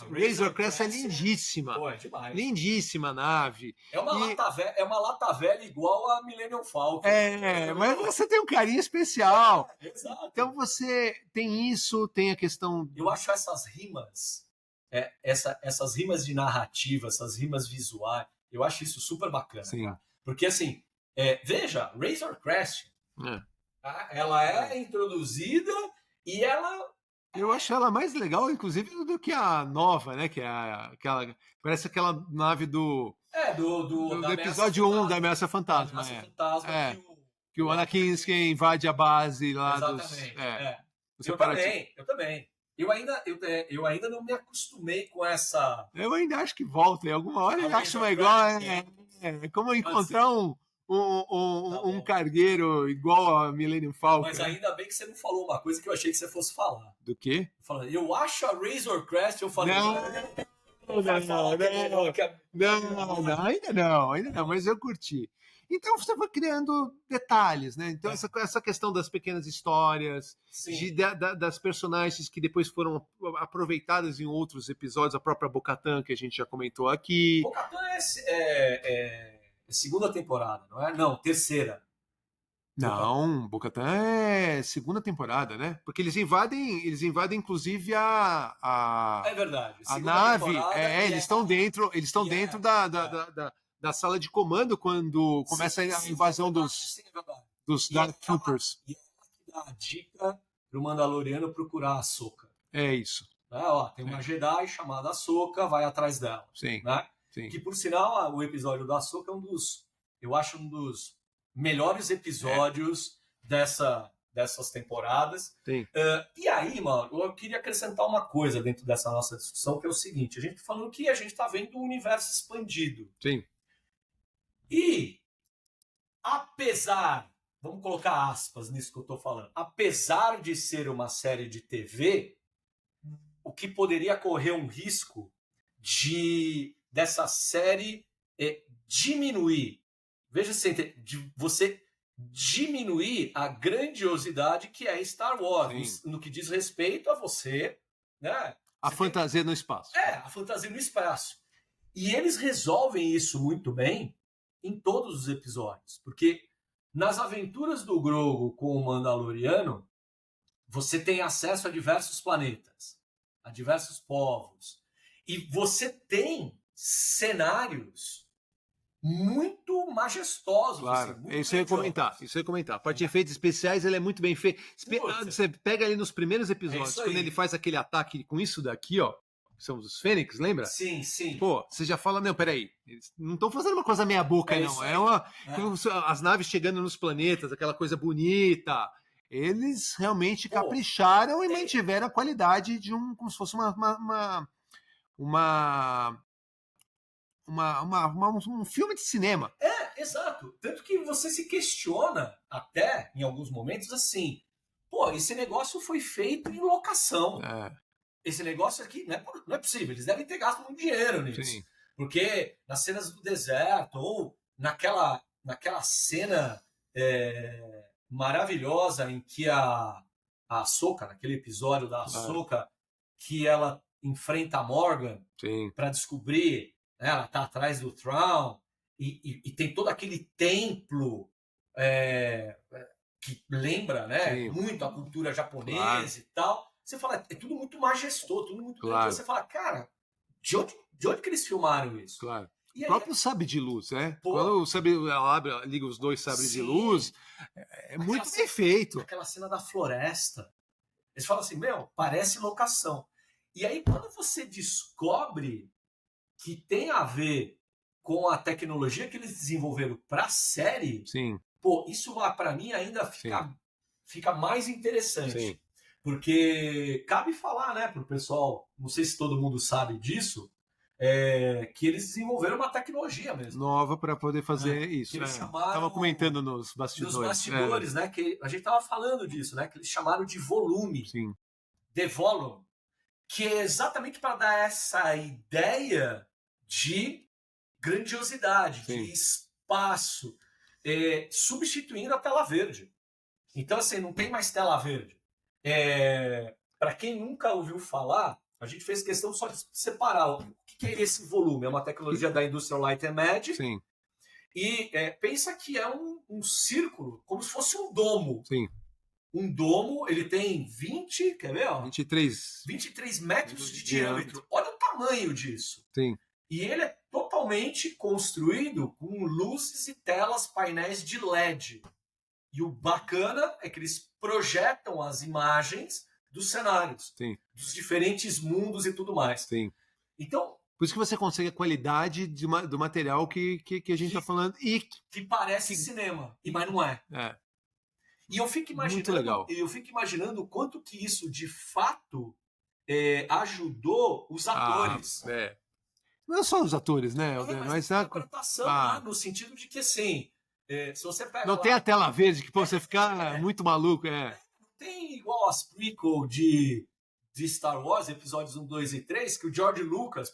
Razor Crest é lindíssima. Pô, é demais. Lindíssima nave. É uma lata velha igual a Millennium Falcon. Mas você tem um carinho especial. Exato. Então você tem isso, tem a questão... Eu acho essas rimas, essas rimas de narrativa, essas rimas visuais, eu acho isso super bacana. Cara. Porque assim, veja, Razor Crest, ela é introduzida e ela... Eu acho ela mais legal, inclusive, do que a nova, né? Que é aquela... Parece aquela nave do episódio 1 da Ameaça Fantasma. Que o Anakin invade a base lá. Exatamente. Eu também. Eu ainda não me acostumei com essa... Eu ainda acho que volta. Em alguma hora eu acho mais igual. É como encontrar um cargueiro igual a Millennium Falcon. Mas ainda bem que você não falou uma coisa que eu achei que você fosse falar. Do quê? Eu acho a Razor Crest, eu falei... Ainda não, mas eu curti. Então você vai criando detalhes, né? Então essa questão das pequenas histórias, das personagens que depois foram aproveitadas em outros episódios, a própria Bo-Katan, que a gente já comentou aqui. Bo-Katan é segunda temporada, não é? Não, terceira. Não, Bo-Katan é segunda temporada, né? Porque eles invadem inclusive É verdade. A nave. Eles estão dentro da sala de comando quando começa a invasão dos Dark Troopers. E ela dá a dica pro Mandaloriano procurar a Ahsoka. É isso. Tem uma Jedi chamada Ahsoka, vai atrás dela. Né? Que, por sinal, o episódio da Ahsoka é um dos melhores episódios dessas temporadas. E aí, mano, eu queria acrescentar uma coisa dentro dessa nossa discussão, que é o seguinte: a gente tá falando que a gente tá vendo um universo expandido. E, apesar, vamos colocar aspas nisso que eu estou falando, apesar de ser uma série de TV, o que poderia correr um risco dessa série diminuir, veja se de você diminuir a grandiosidade que é Star Wars, no que diz respeito a você, né? A fantasia no espaço. A fantasia no espaço. E eles resolvem isso muito bem em todos os episódios, porque nas aventuras do Grogu com o Mandaloriano, você tem acesso a diversos planetas, a diversos povos, e você tem cenários muito majestosos. Claro, isso eu ia comentar. A parte de efeitos especiais, ele é muito bem feita. Você pega ali nos primeiros episódios, quando ele faz aquele ataque com isso daqui, ó. são os Fênix, lembra? Sim, sim. Pô, você já fala, não, peraí, eles não estão fazendo uma coisa meia boca, não. É uma. As naves chegando nos planetas, aquela coisa bonita. Eles realmente capricharam e mantiveram a qualidade de como se fosse um filme de cinema. Exato. Tanto que você se questiona até, em alguns momentos, assim, pô, esse negócio foi feito em locação. Esse negócio aqui não é possível. Eles devem ter gasto muito dinheiro nisso. Sim. Porque nas cenas do deserto, ou naquela cena maravilhosa em que a Ahsoka, naquele episódio da Ahsoka, que ela enfrenta a Morgan para descobrir, né, ela tá atrás do Thrawn, e tem todo aquele templo que lembra, né, muito a cultura japonesa e tal. Você fala, é tudo muito majestoso, tudo muito grande. Você fala, cara, de onde que eles filmaram isso? Claro. O próprio sabre de luz, né? Quando ela liga os dois sabres de luz, é muito bem feito. Aquela cena da floresta. Eles falam assim, parece locação. E aí, quando você descobre que tem a ver com a tecnologia que eles desenvolveram para a série, isso para mim ainda fica mais interessante. Sim. Porque cabe falar, né, pro pessoal, não sei se todo mundo sabe disso, que eles desenvolveram uma tecnologia mesmo. Nova para poder fazer isso. Estava comentando nos bastidores. Nos bastidores, né, que a gente estava falando disso, né, que eles chamaram de volume. Sim. The Volume. Que é exatamente para dar essa ideia de grandiosidade, de espaço, substituindo a tela verde. Então, assim, não tem mais tela verde. Para quem nunca ouviu falar, a gente fez questão só de separar o que é esse volume. É uma tecnologia da Industrial Light and Magic. Sim. E pensa que é um círculo, como se fosse um domo. Sim. Um domo, ele tem 20, quer ver? 23 metros de diâmetro. Olha o tamanho disso. Sim. E ele é totalmente construído com luzes e telas, painéis de LED. E o bacana é que eles projetam as imagens dos cenários, dos diferentes mundos e tudo mais. Sim. Então, por isso que você consegue a qualidade do material que a gente está falando. E que parece cinema, mas não é. E eu fico imaginando o quanto que isso, de fato, ajudou os atores. Não é só os atores, né? Mas a interpretação, no sentido de que, assim, se você pega... Não tem a tela verde, que você fica muito maluco. Não tem igual as prequel de Star Wars, episódios 1, 2 e 3, que o George Lucas,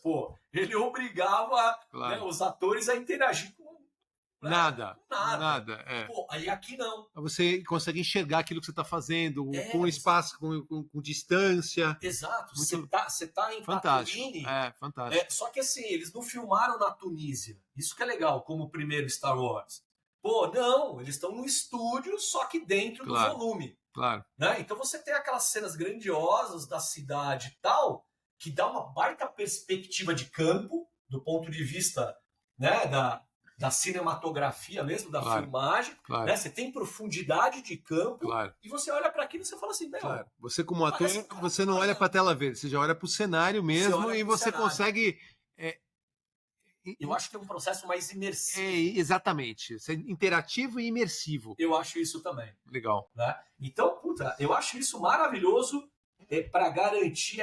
ele obrigava os atores a interagir com nada. Aí aqui não. Você consegue enxergar aquilo que você está fazendo, com espaço, com distância. Exato. Você tá em Tatooine. Fantástico. Só que assim, eles não filmaram na Tunísia. Isso que é legal, como o primeiro Star Wars. Não, eles estão no estúdio, só que dentro do volume. Claro. Né? Então você tem aquelas cenas grandiosas da cidade e tal, que dá uma baita perspectiva de campo, do ponto de vista, né, da cinematografia mesmo, da filmagem. Claro. Né? Você tem profundidade de campo e você olha para aquilo e você fala assim, você como ator, você não olha para a tela verde, você já olha para o cenário mesmo e você consegue... Eu acho que é um processo mais imersivo. Exatamente. Interativo e imersivo. Eu acho isso também. Legal. Né? Então, eu acho isso maravilhoso para garantir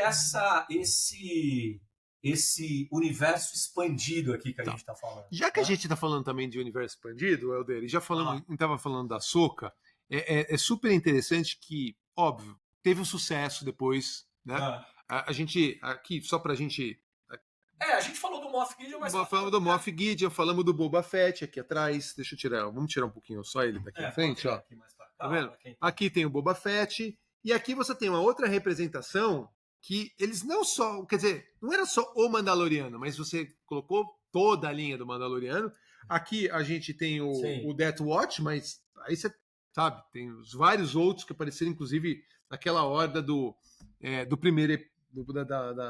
esse universo expandido aqui que a gente está falando. Já que a gente está falando também de universo expandido, Helder, e já estava falando da Ahsoka, é super interessante que, óbvio, teve um sucesso depois, né? A gente, aqui, só pra gente... a gente falou do Moff Gideon, mas... Falamos do Moff Gideon, falamos do Boba Fett aqui atrás. Deixa eu tirar, vamos tirar um pouquinho só ele daqui à frente, ó. Tá vendo? Aqui tem o Boba Fett, e aqui você tem uma outra representação que eles não só... Quer dizer, não era só o Mandaloriano, mas você colocou toda a linha do Mandaloriano. Aqui a gente tem o Death Watch, mas aí você sabe, tem os vários outros que apareceram, inclusive, naquela horda do primeiro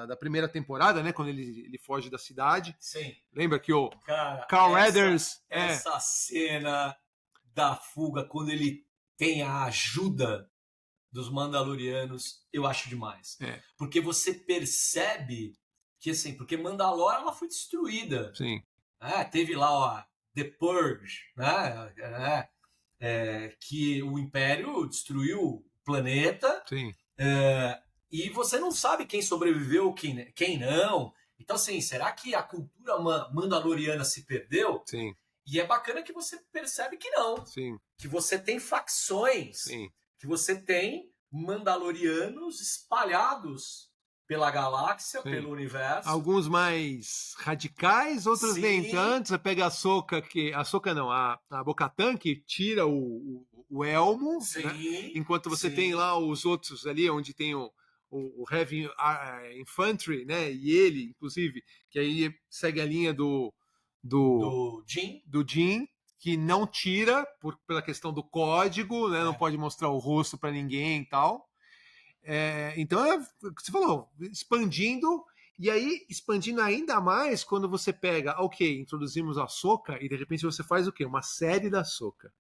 da primeira temporada, né? Quando ele foge da cidade. Sim. Lembra que o Carl Weathers... Essa cena da fuga, quando ele tem a ajuda dos Mandalorianos, eu acho demais. Porque você percebe que assim, porque Mandalore ela foi destruída. Sim. Teve lá, ó, The Purge, né? Que o Império destruiu o planeta. Sim. E você não sabe quem sobreviveu, quem não. Então, assim, será que a cultura mandaloriana se perdeu? Sim. E é bacana que você percebe que não. Sim. Que você tem facções. Sim. Que você tem mandalorianos espalhados pela galáxia, Sim. pelo universo. Alguns mais radicais, outros Sim. nem tanto. Você pega a Ahsoka não, a Bo-Katan, que tira o elmo, né? Enquanto você tem lá os outros ali, onde tem o Heavy Infantry, né? E ele, inclusive, que aí segue a linha do Din, que não tira pela questão do código, né? Não pode mostrar o rosto para ninguém e tal. Então é o que você falou, expandindo, e aí expandindo ainda mais quando você pega, ok, introduzimos a Ahsoka e de repente você faz o quê? Uma série da Ahsoka.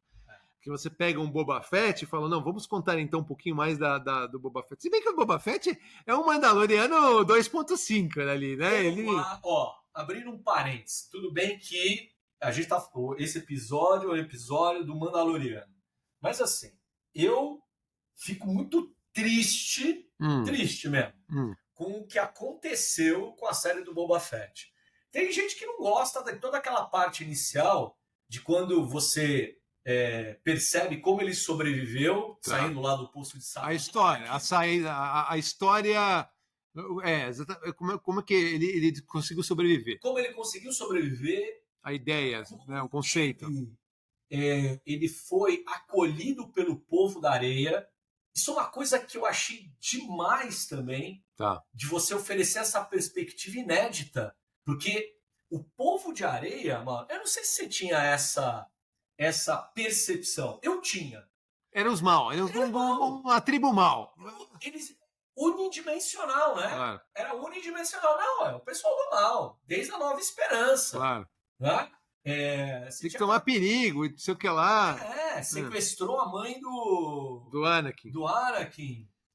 Que você pega um Boba Fett e fala, não, vamos contar então um pouquinho mais do Boba Fett. Se bem que o Boba Fett é um Mandaloriano 2.5 ali, né? Abrindo um parênteses, tudo bem que a gente tá. Esse episódio é o episódio do Mandaloriano. Mas assim, eu fico muito triste mesmo, com o que aconteceu com a série do Boba Fett. Tem gente que não gosta de toda aquela parte inicial, de quando você percebe como ele sobreviveu, saindo lá do poço de Sarlacc. A história... como é que ele conseguiu sobreviver? Como ele conseguiu sobreviver... A ideia, né, o conceito. Ele foi acolhido pelo povo da areia. Isso é uma coisa que eu achei demais também, de você oferecer essa perspectiva inédita. Porque o povo de areia, mano, eu não sei se você tinha essa percepção. Eu tinha. Eram os mal, uma tribo mal. Eles unidimensional, né? Claro. Era unidimensional. Não, é o pessoal do mal, desde a Nova Esperança. Claro. Né? Tem que tomar perigo, não sei o que lá. Sequestrou a mãe do Anakin.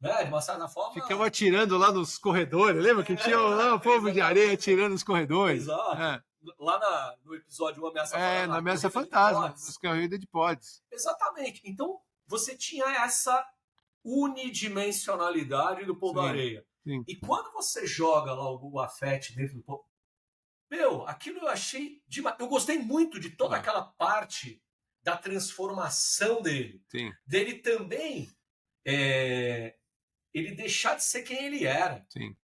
Né? De uma certa forma. Ficava atirando lá nos corredores, lembra que tinha lá o povo de areia atirando nos corredores? Exato. Lá no episódio Ameaça Fantasma. Na Ameaça Fantasma, nas corridas de pods. Exatamente. Então, você tinha essa unidimensionalidade do povo da areia. Sim. E quando você joga lá o Boba Fett dentro do povo... aquilo eu achei demais. Eu gostei muito de toda aquela parte da transformação dele. Sim. Dele também... ele deixar de ser quem ele era. Sim.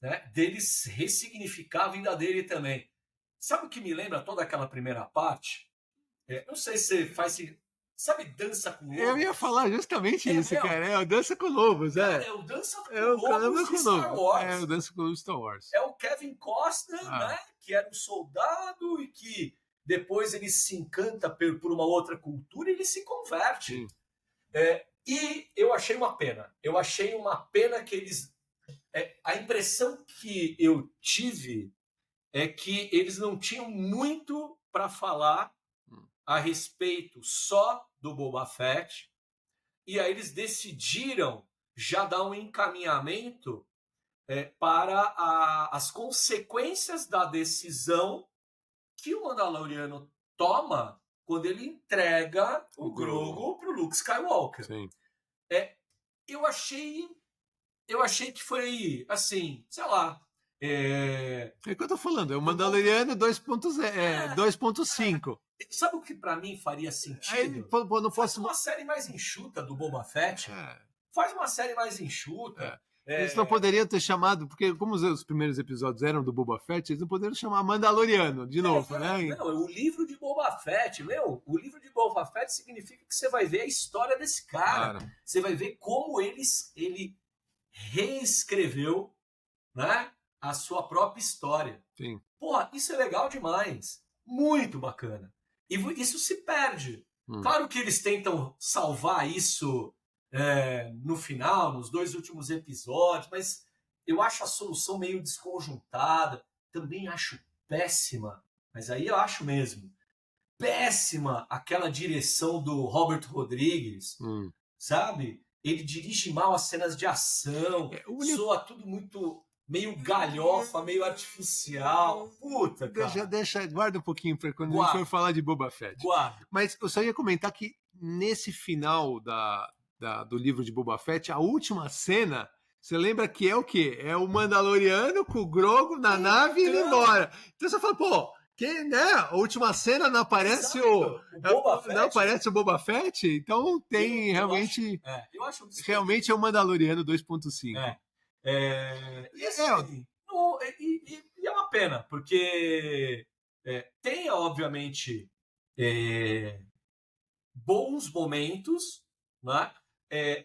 Né? Dele ressignificar a vida dele também. Sabe o que me lembra toda aquela primeira parte? Não sei se você faz... Sabe Dança com Lobos? Eu ia falar justamente isso, cara. É o Dança com Lobos, Cara, é o Dança com Lobos de Star Wars. É o Dança com Lobos de Star Wars. É o Kevin Costner, né? Que era um soldado e que depois ele se encanta por uma outra cultura e ele se converte. E eu achei uma pena. Eu achei uma pena que eles... a impressão que eu tive é que eles não tinham muito para falar a respeito só do Boba Fett, e aí eles decidiram já dar um encaminhamento para as consequências da decisão que o Mandaloriano toma quando ele entrega o Grogu para o Luke Skywalker. Sim. Eu achei que foi assim, sei lá. É o que eu tô falando, é o Mandaloriano 2.5. Sabe o que pra mim faria sentido? Faz uma série mais enxuta do Boba Fett. Faz uma série mais enxuta. Eles não poderiam ter chamado, porque como os primeiros episódios eram do Boba Fett, eles não poderiam chamar Mandaloriano de novo, né? Não, o livro de Boba Fett, o livro de Boba Fett significa que você vai ver a história desse cara. Claro. Você vai ver como ele reescreveu, né, a sua própria história. Sim. Porra, isso é legal demais. Muito bacana. E isso se perde. Claro que eles tentam salvar isso no final, nos 2 últimos episódios, mas eu acho a solução meio desconjuntada. Também acho péssima, mas aí eu acho mesmo. Péssima aquela direção do Robert Rodrigues, sabe? Ele dirige mal as cenas de ação, soa tudo muito meio galhofa, meio artificial. Puta, cara. Guarda um pouquinho para quando a gente for falar de Boba Fett. Guarda. Mas eu só ia comentar que nesse final do livro de Boba Fett, a última cena, você lembra que é o quê? É o Mandaloriano com o Grogu na nave e indo embora. Então você fala, pô, a última cena não aparece não aparece o Boba Fett? Então tem realmente... Eu acho realmente é o Mandaloriano 2.5. E é uma pena, porque tem, obviamente, bons momentos, né?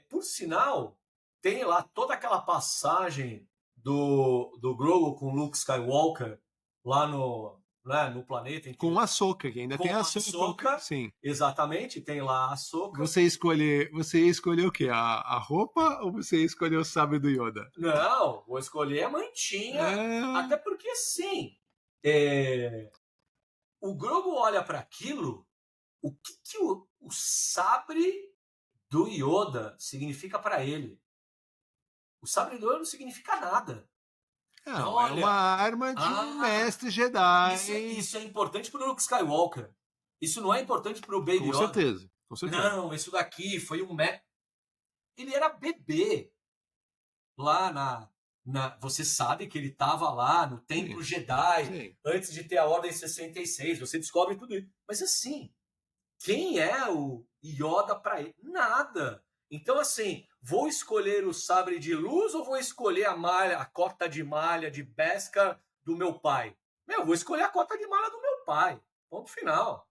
Por sinal, tem lá toda aquela passagem do Grogu com Luke Skywalker lá no planeta. Com a Ahsoka, que ainda tem a Ahsoka. Sim. Exatamente, tem lá a Ahsoka. Você escolheu o quê? A roupa ou você escolheu o sabre do Yoda? Não, vou escolher a mantinha. Até porque, sim, o Grogu olha para aquilo, o que o sabre do Yoda significa para ele? O sabre do Yoda não significa nada. Não, olha, é uma arma de um mestre Jedi. Isso é importante para o Luke Skywalker. Isso não é importante para o Baby Yoda. Com certeza. Não, isso daqui foi um mestre. Ele era bebê. Lá você sabe que ele estava lá no Templo Jedi, antes de ter a Ordem 66. Você descobre tudo isso. Mas assim, quem é o Yoda para ele? Nada. Então, assim, vou escolher o sabre de luz ou vou escolher a cota de malha de Beskar do meu pai? Vou escolher a cota de malha do meu pai. Ponto final.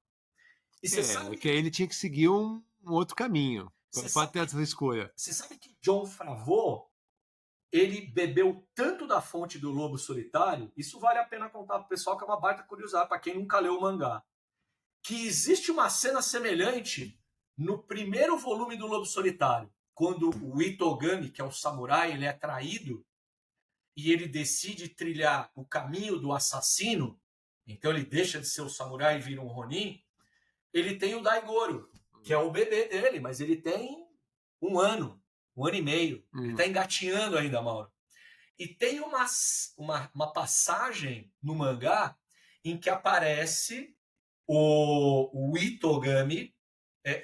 E você sabe que aí ele tinha que seguir um outro caminho para ter essa escolha. Você sabe que Jon Favreau, ele bebeu tanto da fonte do Lobo Solitário, isso vale a pena contar pro pessoal, que é uma baita curiosidade para quem nunca leu o mangá, que existe uma cena semelhante no primeiro volume do Lobo Solitário, quando o Itogami, que é o samurai, ele é traído e ele decide trilhar o caminho do assassino, então ele deixa de ser o samurai e vira um Ronin. Ele tem o Daigoro, que é o bebê dele, mas ele tem 1 ano, 1 ano e meio. Ele está engatinhando ainda, Mauro. E tem uma passagem no mangá em que aparece o Itogami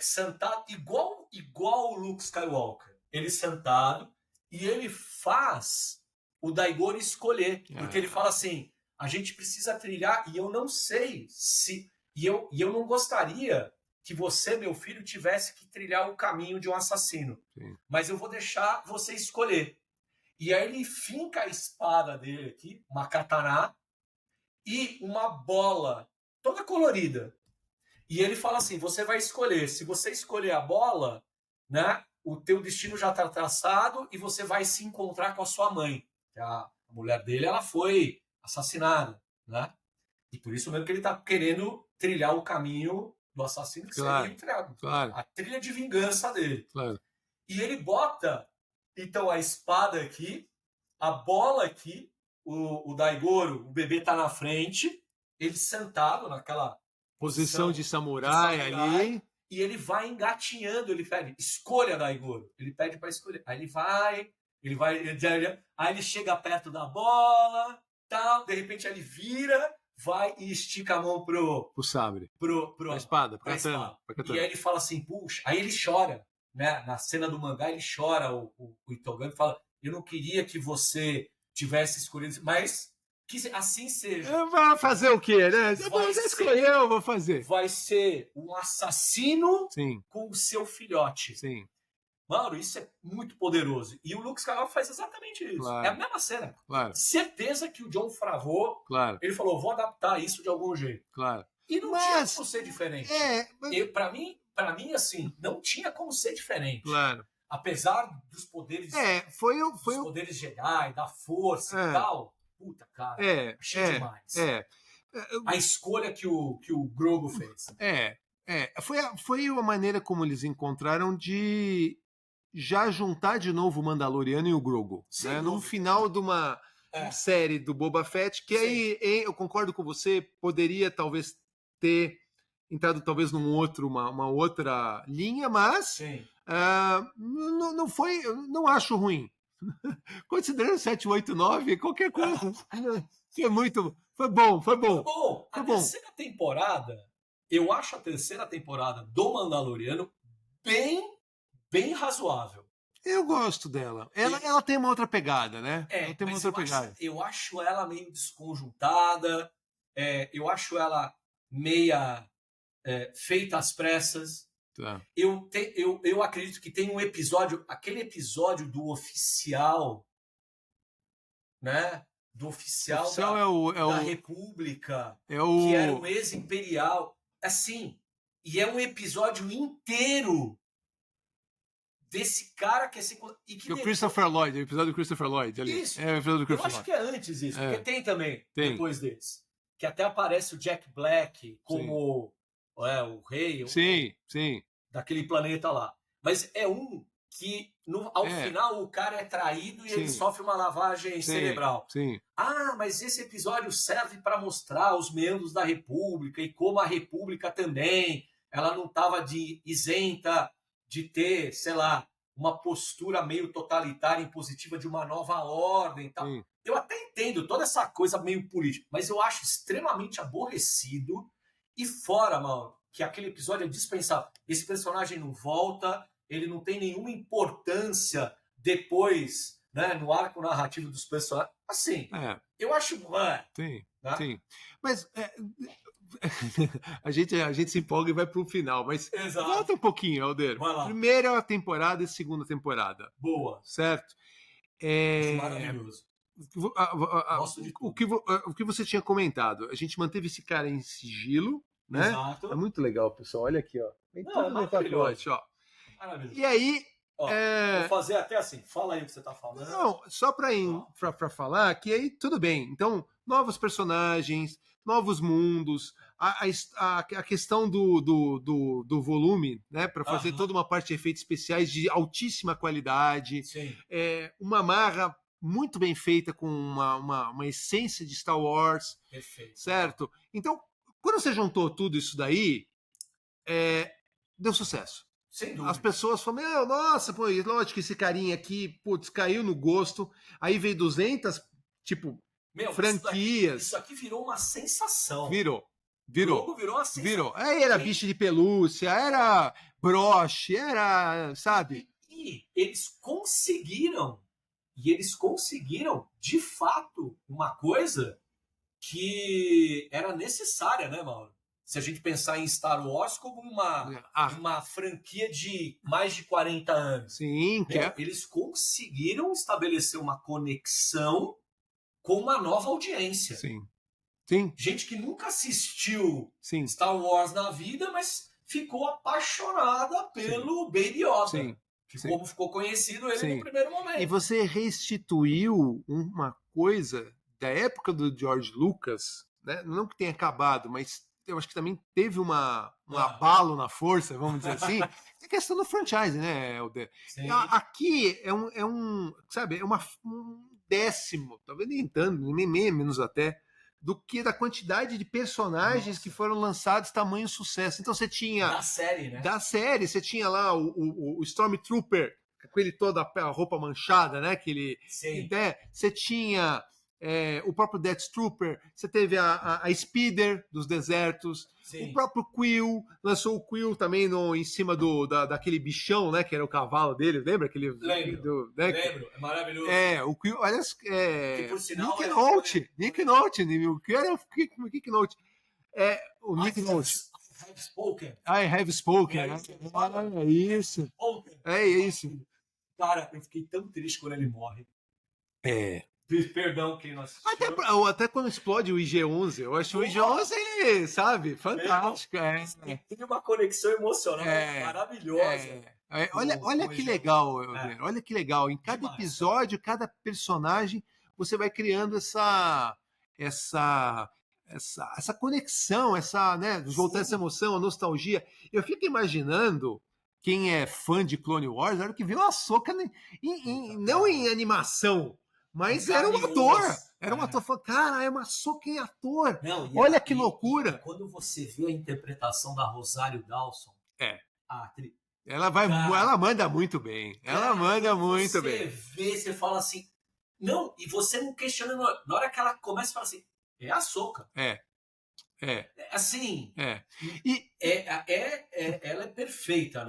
sentado igual o Luke Skywalker. Ele sentado e ele faz o Daigoro escolher. Porque ele fala assim, a gente precisa trilhar e eu não sei se... E eu não gostaria que você, meu filho, tivesse que trilhar o caminho de um assassino. Sim. Mas eu vou deixar você escolher. E aí ele finca a espada dele aqui, uma katana, e uma bola toda colorida. E ele fala assim, você vai escolher. Se você escolher a bola, né, o teu destino já está traçado e você vai se encontrar com a sua mãe. A mulher dele, ela foi assassinada, né? E por isso mesmo que ele está querendo trilhar o caminho do assassino, que seria entregado. A trilha de vingança dele. Claro. E ele bota, então, a espada aqui, a bola aqui, o Daigoro, o bebê tá na frente, ele sentado naquela posição de samurai ali. E ele vai engatinhando, ele pede, escolha, Daigoro. Ele pede para escolher. Aí ele vai, aí ele chega perto da bola, tal, de repente ele vira, vai e estica a mão pro sabre. Pra espada, pra katana. E aí ele fala assim, puxa, aí ele chora, né? Na cena do mangá ele chora, o Itogami fala, eu não queria que você tivesse escolhido, mas que assim seja. Vai fazer o quê, né? Você escolheu, eu vou fazer. Vai ser um assassino com o seu filhote. Sim. Mano, isso é muito poderoso. E o Luke Skywalker faz exatamente isso. Claro. É a mesma cena. Claro. Certeza que o Jon Favreau, ele falou, vou adaptar isso de algum jeito. Claro. E não tinha como ser diferente. Mas... Pra mim, assim, não tinha como ser diferente. Claro. Apesar dos poderes, dos poderes Jedi, da força e tal. Puta, cara, achei demais. A escolha que o Grogu fez. Foi a maneira como eles encontraram de já juntar de novo o Mandaloriano e o Grogu. Né? No final de uma série do Boba Fett, que aí eu concordo com você, poderia talvez ter entrado talvez uma outra linha, mas não foi, não acho ruim. Considerando 7, 8, 9, qualquer coisa. Foi bom. A terceira temporada, eu acho a terceira temporada do Mandaloriano bem razoável. Eu gosto dela. Ela tem uma outra pegada, né? Ela tem uma outra pegada. Eu acho ela meio desconjuntada. Eu acho ela meia feita às pressas. Tá. Eu acredito que tem um episódio, aquele episódio do oficial, né? Do oficial da República, que era um ex-imperial. Assim, e é um episódio inteiro desse cara que é... o Christopher Lloyd, o episódio do Christopher Lloyd ali. Isso. O episódio do Christopher Eu acho que é antes isso, porque tem também, depois desse. Que até aparece o Jack Black como o rei daquele planeta lá. Mas é um que, ao final, o cara é traído e ele sofre uma lavagem cerebral. Sim. Mas esse episódio serve para mostrar os membros da República e como a República também, ela não estava isenta de ter, sei lá, uma postura meio totalitária, impositiva de uma nova ordem e tal. Eu até entendo toda essa coisa meio política, mas eu acho extremamente aborrecido. E fora, Mauro, que aquele episódio é dispensável. Esse personagem não volta, ele não tem nenhuma importância depois, né, no arco narrativo dos personagens. Assim, eu acho... Sim. Mas... a gente se empolga e vai pro final, mas volta um pouquinho, Alder. Primeira temporada e segunda temporada. Boa. Certo? Maravilhoso. O que você tinha comentado, a gente manteve esse cara em sigilo, né? Exato. É muito legal, pessoal. Olha aqui, ó. Maravilhoso. E aí... Vou fazer até assim. Fala aí o que você tá falando. Não, só para falar que aí tudo bem. Então, novos personagens, novos mundos, a questão do volume, né, para fazer toda uma parte de efeitos especiais de altíssima qualidade, uma amarra muito bem feita com uma essência de Star Wars. Perfeito. Certo? Então, quando você juntou tudo isso daí, deu sucesso. Sem dúvida. As pessoas falam, nossa, pô, lógico que esse carinha aqui, putz, caiu no gosto. Aí veio 200, franquias. Isso aqui virou uma sensação. Virou. Virou uma sensação. Virou. Aí era bicho de pelúcia, era broche, era, sabe? E eles conseguiram, de fato, uma coisa que era necessária, né, Mauro? Se a gente pensar em Star Wars como uma franquia de mais de 40 anos. Sim, eles conseguiram estabelecer uma conexão com uma nova audiência. Sim. Gente que nunca assistiu Star Wars na vida, mas ficou apaixonada pelo Baby Yoda. Como ficou conhecido ele no primeiro momento. E você restituiu uma coisa da época do George Lucas, né? Não que tenha acabado, mas eu acho que também teve um abalo na força, vamos dizer assim. É questão do franchise, né, Helder? Aqui é um décimo, talvez nem tanto, nem menos até, do que da quantidade de personagens que foram lançados, tamanho sucesso. Então você tinha... Da série, né? Da série, você tinha lá o Stormtrooper, com ele toda a roupa manchada, né? Você tinha... o próprio Deathtrooper, você teve a Speeder dos desertos, o próprio Quill, lançou o Quill também em cima daquele bichão, né, que era o cavalo dele, lembra? Lembro, é maravilhoso. O Quill, aliás, que por sinal Nick Nolte, o que era o Nick Nolte? O Nick Nolte. I have spoken. É isso. É isso. Cara, eu fiquei tão triste quando ele morre. Perdão quem não assistiu. Até quando explode o IG-11. Eu acho o IG-11, sabe, fantástico. Tem uma conexão emocional maravilhosa. Olha que legal, olha que legal. Em cada episódio, cada personagem, você vai criando essa conexão, né, voltar essa emoção, a nostalgia. Eu fico imaginando quem é fã de Clone Wars, na hora que viu a Ahsoka, não em animação, mas era um ator. Era um ator. Falou, cara, é uma Ahsoka em ator. Olha que loucura. Quando você vê a interpretação da Rosário Dawson, a atriz, Ela manda muito bem. Ela manda muito bem. Você fala assim, não, e você não questiona, na hora que ela começa a falar assim, é a Ahsoka. Assim, ela é perfeita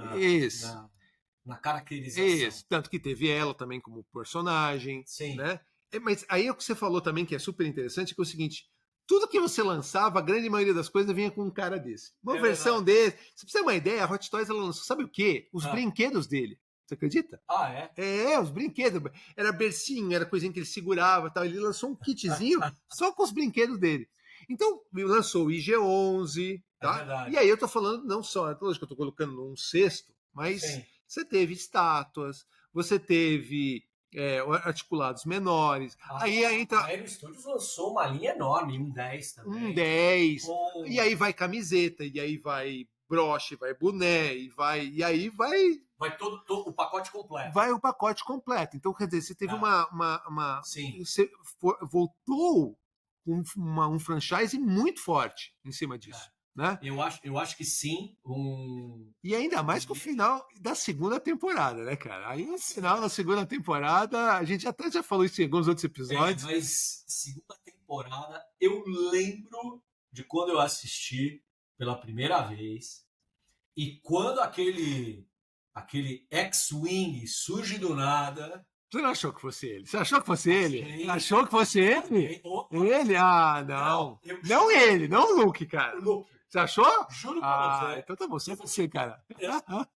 na caracterização. Isso, tanto que teve ela também como personagem. Sim. Né? Mas aí o que você falou também, que é super interessante, que é o seguinte, tudo que você lançava, a grande maioria das coisas vinha com um cara desse. Uma versão desse. Você precisa ter uma ideia, a Hot Toys ela lançou, sabe o quê? Os brinquedos dele. Você acredita? Os brinquedos. Era bercinho, era coisinha que ele segurava tal. Ele lançou um kitzinho só com os brinquedos dele. Então, lançou o IG-11, tá? E aí eu tô falando não só, lógico que eu tô colocando num cesto, mas você teve estátuas, você teve articulados menores. Aí entra... A Aero Studios lançou uma linha enorme, um 10 também. Um 10. E aí vai camiseta, e aí vai broche, vai boné, e aí vai... Vai todo o pacote completo. Vai o pacote completo. Então, quer dizer, você teve uma... Sim. Você voltou com um franchise muito forte em cima disso. Né? Eu acho que sim. E ainda mais com o final da segunda temporada, né, cara? Aí no final da segunda temporada, a gente até já falou isso em alguns outros episódios. Mas segunda temporada, eu lembro de quando eu assisti pela primeira vez e quando aquele X-Wing surge do nada. Você não achou que fosse ele? Você achou que fosse ele? Achou que fosse ele? Ele? Ah, não. Não ele, não o Luke, cara. O Luke. Você achou? Juro pra você. Então tá bom, só você, cara.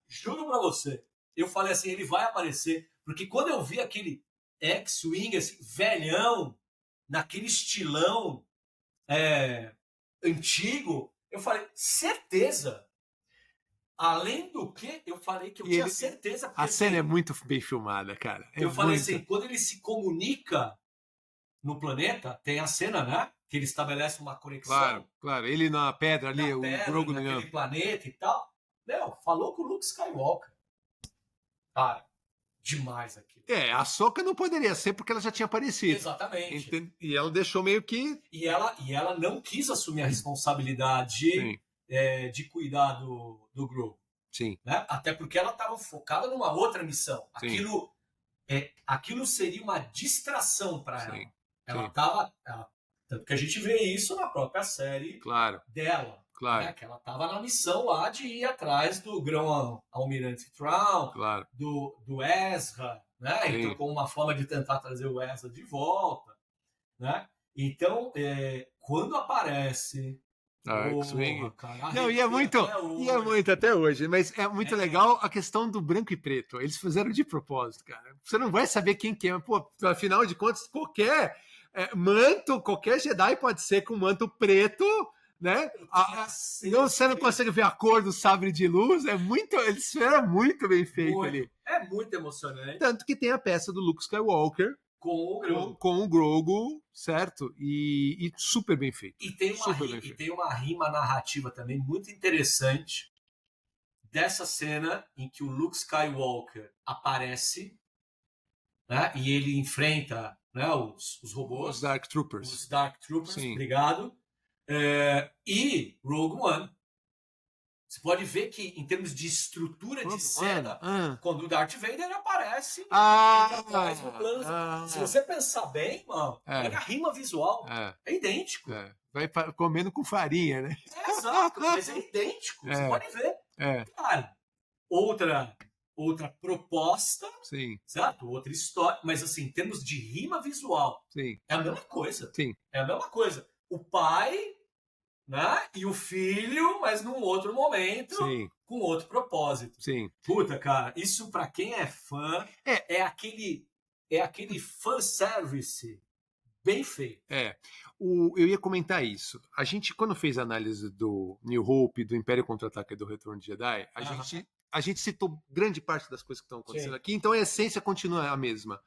Juro pra você. Eu falei assim, ele vai aparecer. Porque quando eu vi aquele X-Wing, assim, velhão, naquele estilão antigo, eu falei, certeza. Além do que, eu falei que eu tinha certeza. A cena é muito bem filmada, cara. Eu falei assim, quando ele se comunica no planeta, tem a cena, né? Que ele estabelece uma conexão. Claro. Ele na pedra ali, o Grogu naquele planeta e tal. Falou com o Luke Skywalker. Cara, demais aquilo. A Ahsoka não poderia ser porque ela já tinha aparecido. Exatamente. E ela deixou meio que... E ela não quis assumir a responsabilidade de cuidar do Grogu. Sim. Né? Até porque ela estava focada numa outra missão. Aquilo seria uma distração para ela. Ela estava... Tanto que a gente vê isso na própria série dela. Claro. Né? Que ela estava na missão lá de ir atrás do grão-almirante Thrawn, do Ezra, né? Então, como uma forma de tentar trazer o Ezra de volta. Né? Então, quando aparece... X-Wing. Não, ia muito até hoje, mas é muito legal a questão do branco e preto. Eles fizeram de propósito, cara. Você não vai saber quem que é. Pô, afinal de contas, qualquer manto, qualquer Jedi pode ser com manto preto, né? Você não consegue ver a cor do sabre de luz. Eles fizeram muito bem feito ali. É muito emocionante. Tanto que tem a peça do Luke Skywalker com o Grogu, certo? E super bem feito. E tem uma rima narrativa também muito interessante dessa cena em que o Luke Skywalker aparece, né? E ele enfrenta, né, os robôs. Os Dark Troopers. Sim. Obrigado. E Rogue One. Você pode ver que, em termos de estrutura de cena, quando o Darth Vader aparece, ele atrás no plano. Se você pensar bem, mano, olha a rima visual. É idêntico. Vai comendo com farinha, né? Exato, mas é idêntico. Você pode ver. Claro, outra proposta, certo? Outra história, mas assim, em termos de rima visual, é a mesma coisa. É a mesma coisa. O pai... Né? E o filho, mas num outro momento, com outro propósito. Puta, cara, isso pra quem é fã é aquele fanservice bem feito. Eu ia comentar isso. A gente, quando fez a análise do New Hope, do Império Contra-Ataque e do Retorno de Jedi, a gente citou grande parte das coisas que estão acontecendo aqui, então a essência continua a mesma.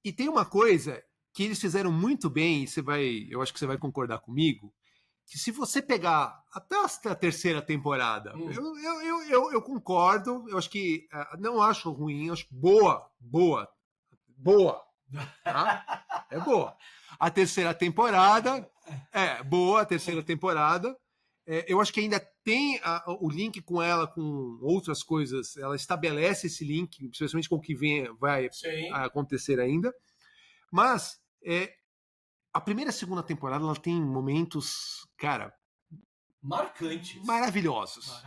E tem uma coisa que eles fizeram muito bem, e eu acho que você vai concordar comigo, que se você pegar até a terceira temporada, eu concordo, eu acho que não acho ruim, eu acho boa, tá? É boa. A terceira temporada boa, a terceira temporada, eu acho que ainda tem o link com ela, com outras coisas. Ela estabelece esse link, especialmente com o que vai acontecer ainda. Mas a primeira e a segunda temporada ela tem momentos, cara, marcantes, maravilhosos,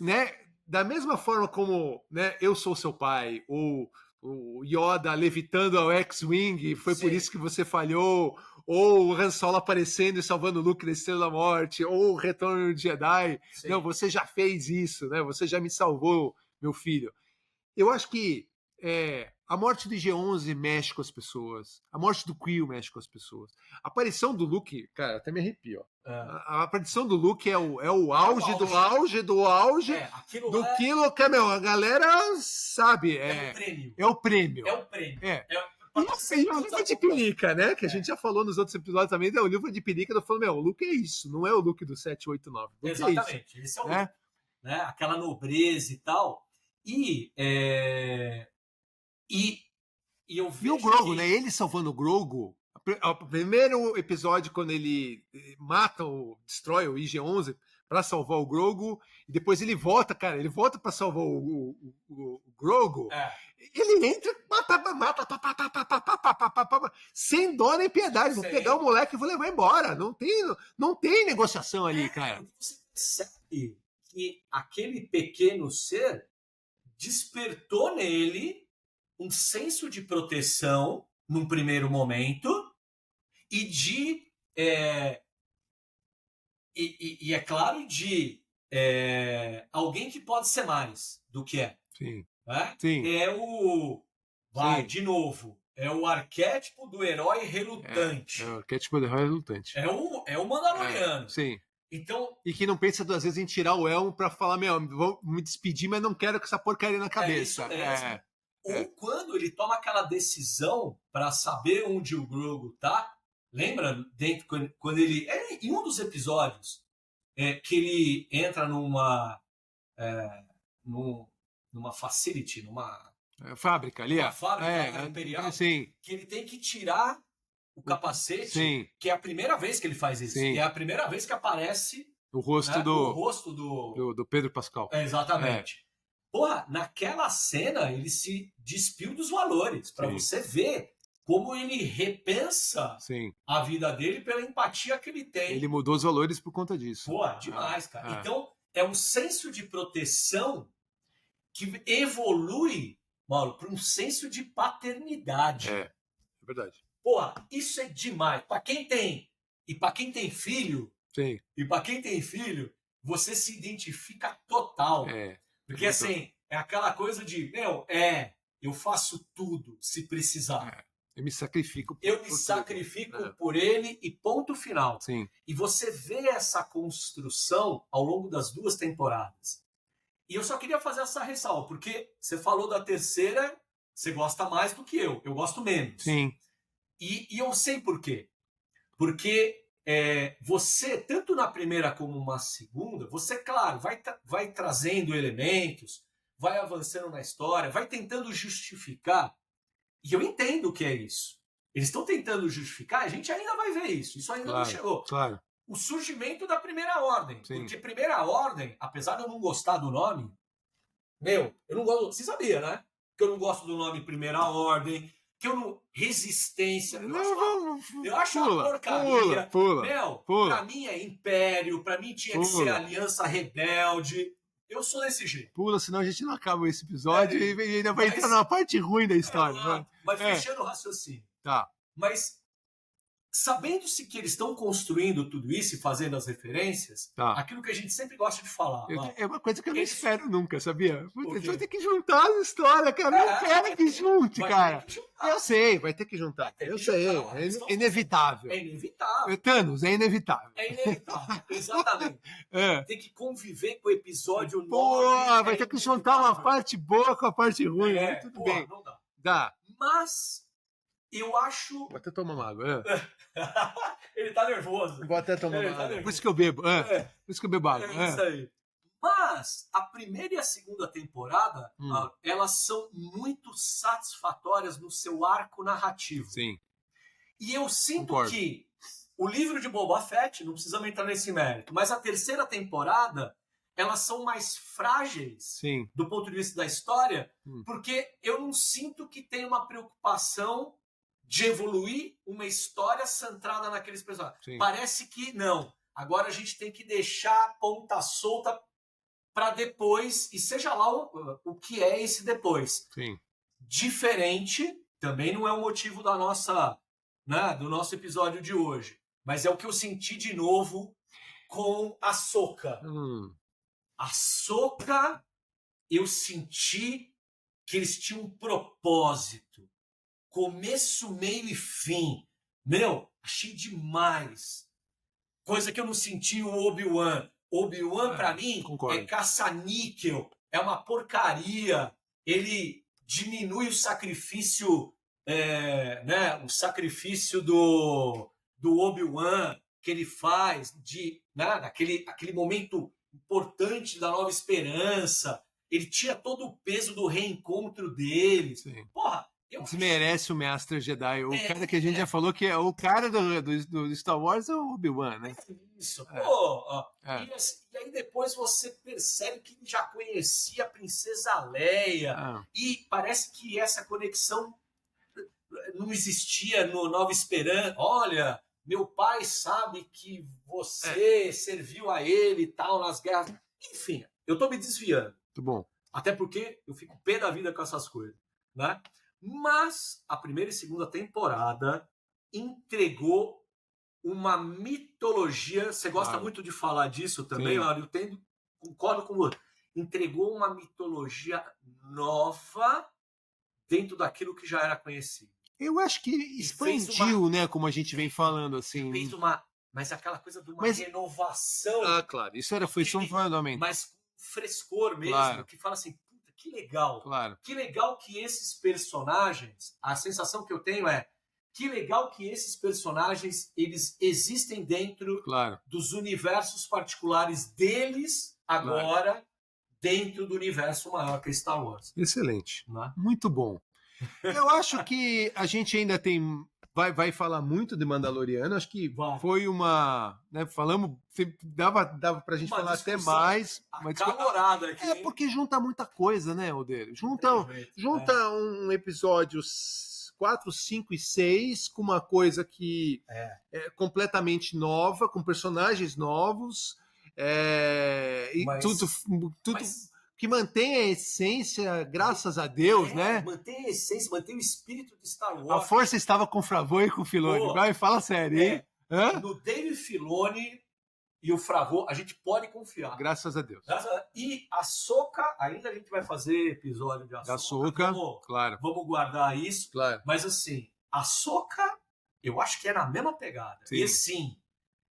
né? Da mesma forma como, né, Eu Sou Seu Pai, ou o Yoda levitando ao X-Wing, foi por isso que você falhou, ou o Han Solo aparecendo e salvando o Luke na Estrela da Morte, ou o Retorno de Jedi. Não, você já fez isso, né? Você já me salvou, meu filho. Eu acho que a morte de G11 mexe com as pessoas. A morte do Quill mexe com as pessoas. A aparição do Luke, cara, até me arrepio. A aparição do Luke é o auge do auge do auge do quilo que, meu, a galera sabe. É o prêmio. É o prêmio. E o Luva de Pinica, né? Que a gente já falou nos outros episódios também. O Luva de Pinica, eu falo, meu, o Luke é isso, não é o Luke do 789. Exatamente. Esse é o Luke. Né? Aquela nobreza e tal. E eu vejo. E o Grogu, né? Ele salvando o Grogu. O primeiro episódio, quando ele destrói o IG-11 para salvar o Grogu, e depois ele volta, cara. Ele volta para salvar o Grogu. Ele entra, mata, sem dó nem piedade. Vou pegar o moleque e vou levar embora. Não tem negociação ali, cara. Você percebe que aquele pequeno ser despertou nele um senso de proteção num primeiro momento e de e é claro de alguém que pode ser mais do que é. Sim. Né? Sim. De novo, é o arquétipo do herói relutante. É o arquétipo do herói relutante. É o Mandaloriano. Sim. Então, e que não pensa duas vezes em tirar o elmo pra falar, meu, vou me despedir, mas não quero com essa porcaria na cabeça. Ou quando ele toma aquela decisão para saber onde o Grogu tá, lembra quando ele... em um dos episódios que ele entra numa facility, numa fábrica ali, uma fábrica imperial, sim. Que ele tem que tirar o capacete, sim. Que é a primeira vez que ele faz isso. Sim. É a primeira vez que aparece o rosto, né, do Pedro Pascal. Exatamente. Porra, naquela cena ele se despiu dos valores, para você ver como ele repensa a vida dele pela empatia que ele tem. Ele mudou os valores por conta disso. Porra, demais, cara. Então, é um senso de proteção que evolui, Mauro, para um senso de paternidade. É verdade. Porra, isso é demais. Para quem tem filho, e para quem tem filho, você se identifica total. Porque assim, é aquela coisa de, eu faço tudo se precisar. Eu me sacrifico. Por ele e ponto final. Sim. E você vê essa construção ao longo das 2 temporadas. E eu só queria fazer essa ressalva, porque você falou da terceira, você gosta mais do que eu gosto menos. Sim. E eu sei por quê. Porque você, tanto na primeira como na segunda, você, claro, vai trazendo elementos, vai avançando na história, vai tentando justificar. E eu entendo o que é isso. Eles estão tentando justificar, a gente ainda vai ver isso. Isso ainda não chegou. Claro. O surgimento da Primeira Ordem. Sim. Porque Primeira Ordem, apesar de eu não gostar do nome, eu não gosto. Você sabia, né? Que eu não gosto do nome Primeira Ordem. Que eu não. Resistência. Eu acho uma porcaria. Pra mim é Império, pra mim tinha que ser Aliança Rebelde. Eu sou desse jeito. Pula, senão a gente não acaba esse episódio e ainda vai entrar na parte ruim da história. Mas fechando o raciocínio. Tá. Mas, sabendo-se que eles estão construindo tudo isso e fazendo as referências, aquilo que a gente sempre gosta de falar. É uma coisa que eu não espero nunca, sabia? Eles vão ter que juntar as histórias, cara. Eu quero que junte, cara. Eu sei, vai ter que juntar. Eu sei, é inevitável. É inevitável. Thanos, é inevitável. É inevitável, exatamente. Tem que conviver com o episódio 9. Pô, vai ter que juntar uma parte boa com a parte ruim. Tudo bem. Não dá. Dá. Mas eu acho... Vou até tomar uma água. Ele tá nervoso. Vou até tomar uma água. Por isso que eu bebo. Por isso que eu bebo água. É isso aí. Mas a primeira e a segunda temporada, elas são muito satisfatórias no seu arco narrativo. Sim. E eu sinto que o livro de Boba Fett, não precisamos entrar nesse mérito, mas a terceira temporada, elas são mais frágeis Sim. do ponto de vista da história, porque eu não sinto que tem uma preocupação de evoluir uma história centrada naqueles personagens. Sim. Parece que não. Agora a gente tem que deixar a ponta solta para depois, e seja lá o que é esse depois. Sim. Diferente, também não é o motivo da nossa, né, do nosso episódio de hoje, mas é o que eu senti de novo com a Ahsoka. A Ahsoka, eu senti que eles tinham um propósito. Começo, meio e fim. Meu, achei demais. Coisa que eu não senti o Obi-Wan. Obi-Wan, pra mim, concordo. É caça-níquel. É uma porcaria. Ele diminui o sacrifício, né? O sacrifício do Obi-Wan que ele faz, né, aquele momento importante da Nova Esperança. Ele tira todo o peso do reencontro dele. Sim. Porra, desmerece o Mestre Jedi. O cara que a gente já falou que é o cara do Star Wars é o Obi-Wan, né? Isso, pô. E aí depois você percebe que ele já conhecia a Princesa Leia. E parece que essa conexão não existia no Nova Esperança. Olha, meu pai sabe que você serviu a ele e tal nas guerras. Enfim, eu tô me desviando. Muito bom. Até porque eu fico pé da vida com essas coisas, né? Mas a primeira e segunda temporada entregou uma mitologia. Você gosta muito de falar disso também, Mário? Eu concordo com você. Entregou uma mitologia nova dentro daquilo que já era conhecido. Eu acho que expandiu, né? Como a gente vem falando, assim. Fez mas aquela coisa de uma renovação. Claro. Isso foi só um fundamento. Mas com frescor mesmo, que fala assim, que legal. Claro. Que legal que esses personagens, a sensação que eu tenho é que legal que esses personagens eles existem dentro dos universos particulares deles agora dentro do universo maior que é Star Wars. Excelente. Muito bom. Eu acho que a gente ainda vai falar muito de Mandaloriano. Acho que foi uma, né, falamos, dava pra gente falar até mais, acalorada aqui. Porque junta muita coisa, né, Odeiro? Junta um episódio 4, 5 e 6 com uma coisa que é completamente nova, com personagens novos, e tudo que mantém a essência, graças a Deus, né? Mantém a essência, mantém o espírito de Star Wars. A força estava com o Favreau e com o Filoni. Vai, fala sério, hein? No Dave Filoni e o Favreau, a gente pode confiar. Graças a Deus. E a Ahsoka, ainda a gente vai fazer episódio de Ahsoka. Claro. Vamos guardar isso. Claro. Mas assim, a Ahsoka, eu acho que é na mesma pegada. Sim. E assim,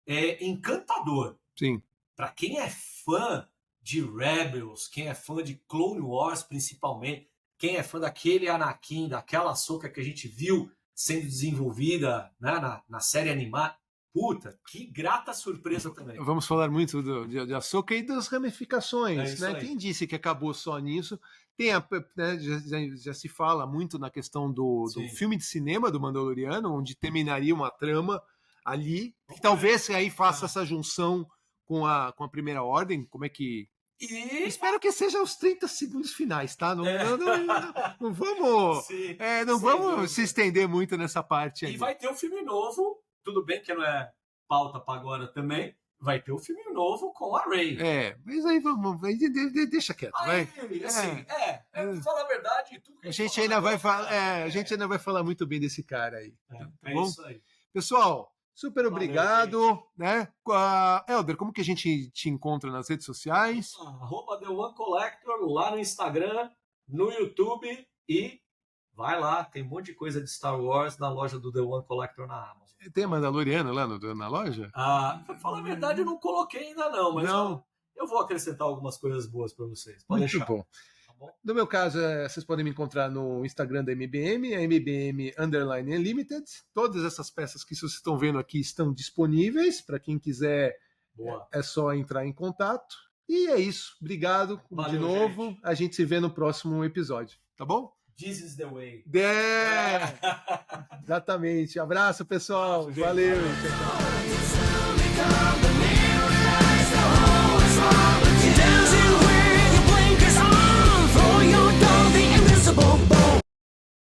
é encantador. Sim. Para quem é fã de Rebels, quem é fã de Clone Wars principalmente, quem é fã daquele Anakin, daquela Ahsoka que a gente viu sendo desenvolvida, né, na série animada, puta, que grata surpresa também. Vamos falar muito de Ahsoka e das ramificações, né? Quem disse que acabou só nisso? Tem já se fala muito na questão do filme de cinema do Mandaloriano, onde terminaria uma trama ali, que talvez aí faça essa junção com a Primeira Ordem. Como é que... Espero que seja os 30 segundos finais, tá? Não vamos, vamos se estender muito nessa parte aí. E vai ter um filme novo, tudo bem que não é pauta para agora também, vai ter um filme novo com a Rey. Mas aí deixa quieto, vai. Fala a verdade. Tudo que a gente ainda vai falar, a gente ainda vai falar muito bem desse cara aí. Tá bom? Isso aí. Pessoal, super obrigado, né? Helder, como que a gente te encontra nas redes sociais? @TheOneCollector lá no Instagram, no YouTube e vai lá, tem um monte de coisa de Star Wars na loja do The One Collector na Amazon. Tem Mandaloriano lá na loja? Pra falar a verdade, eu não coloquei ainda não, mas eu vou acrescentar algumas coisas boas para vocês. Pode deixar. Bom. No meu caso, vocês podem me encontrar no Instagram da MBM, MBM_Unlimited. Todas essas peças que vocês estão vendo aqui estão disponíveis. Para quem quiser, é só entrar em contato. E é isso. Obrigado de novo. Gente. A gente se vê no próximo episódio. Tá bom? This is the way. Exatamente. Abraço, pessoal. Valeu. Tchau, tchau.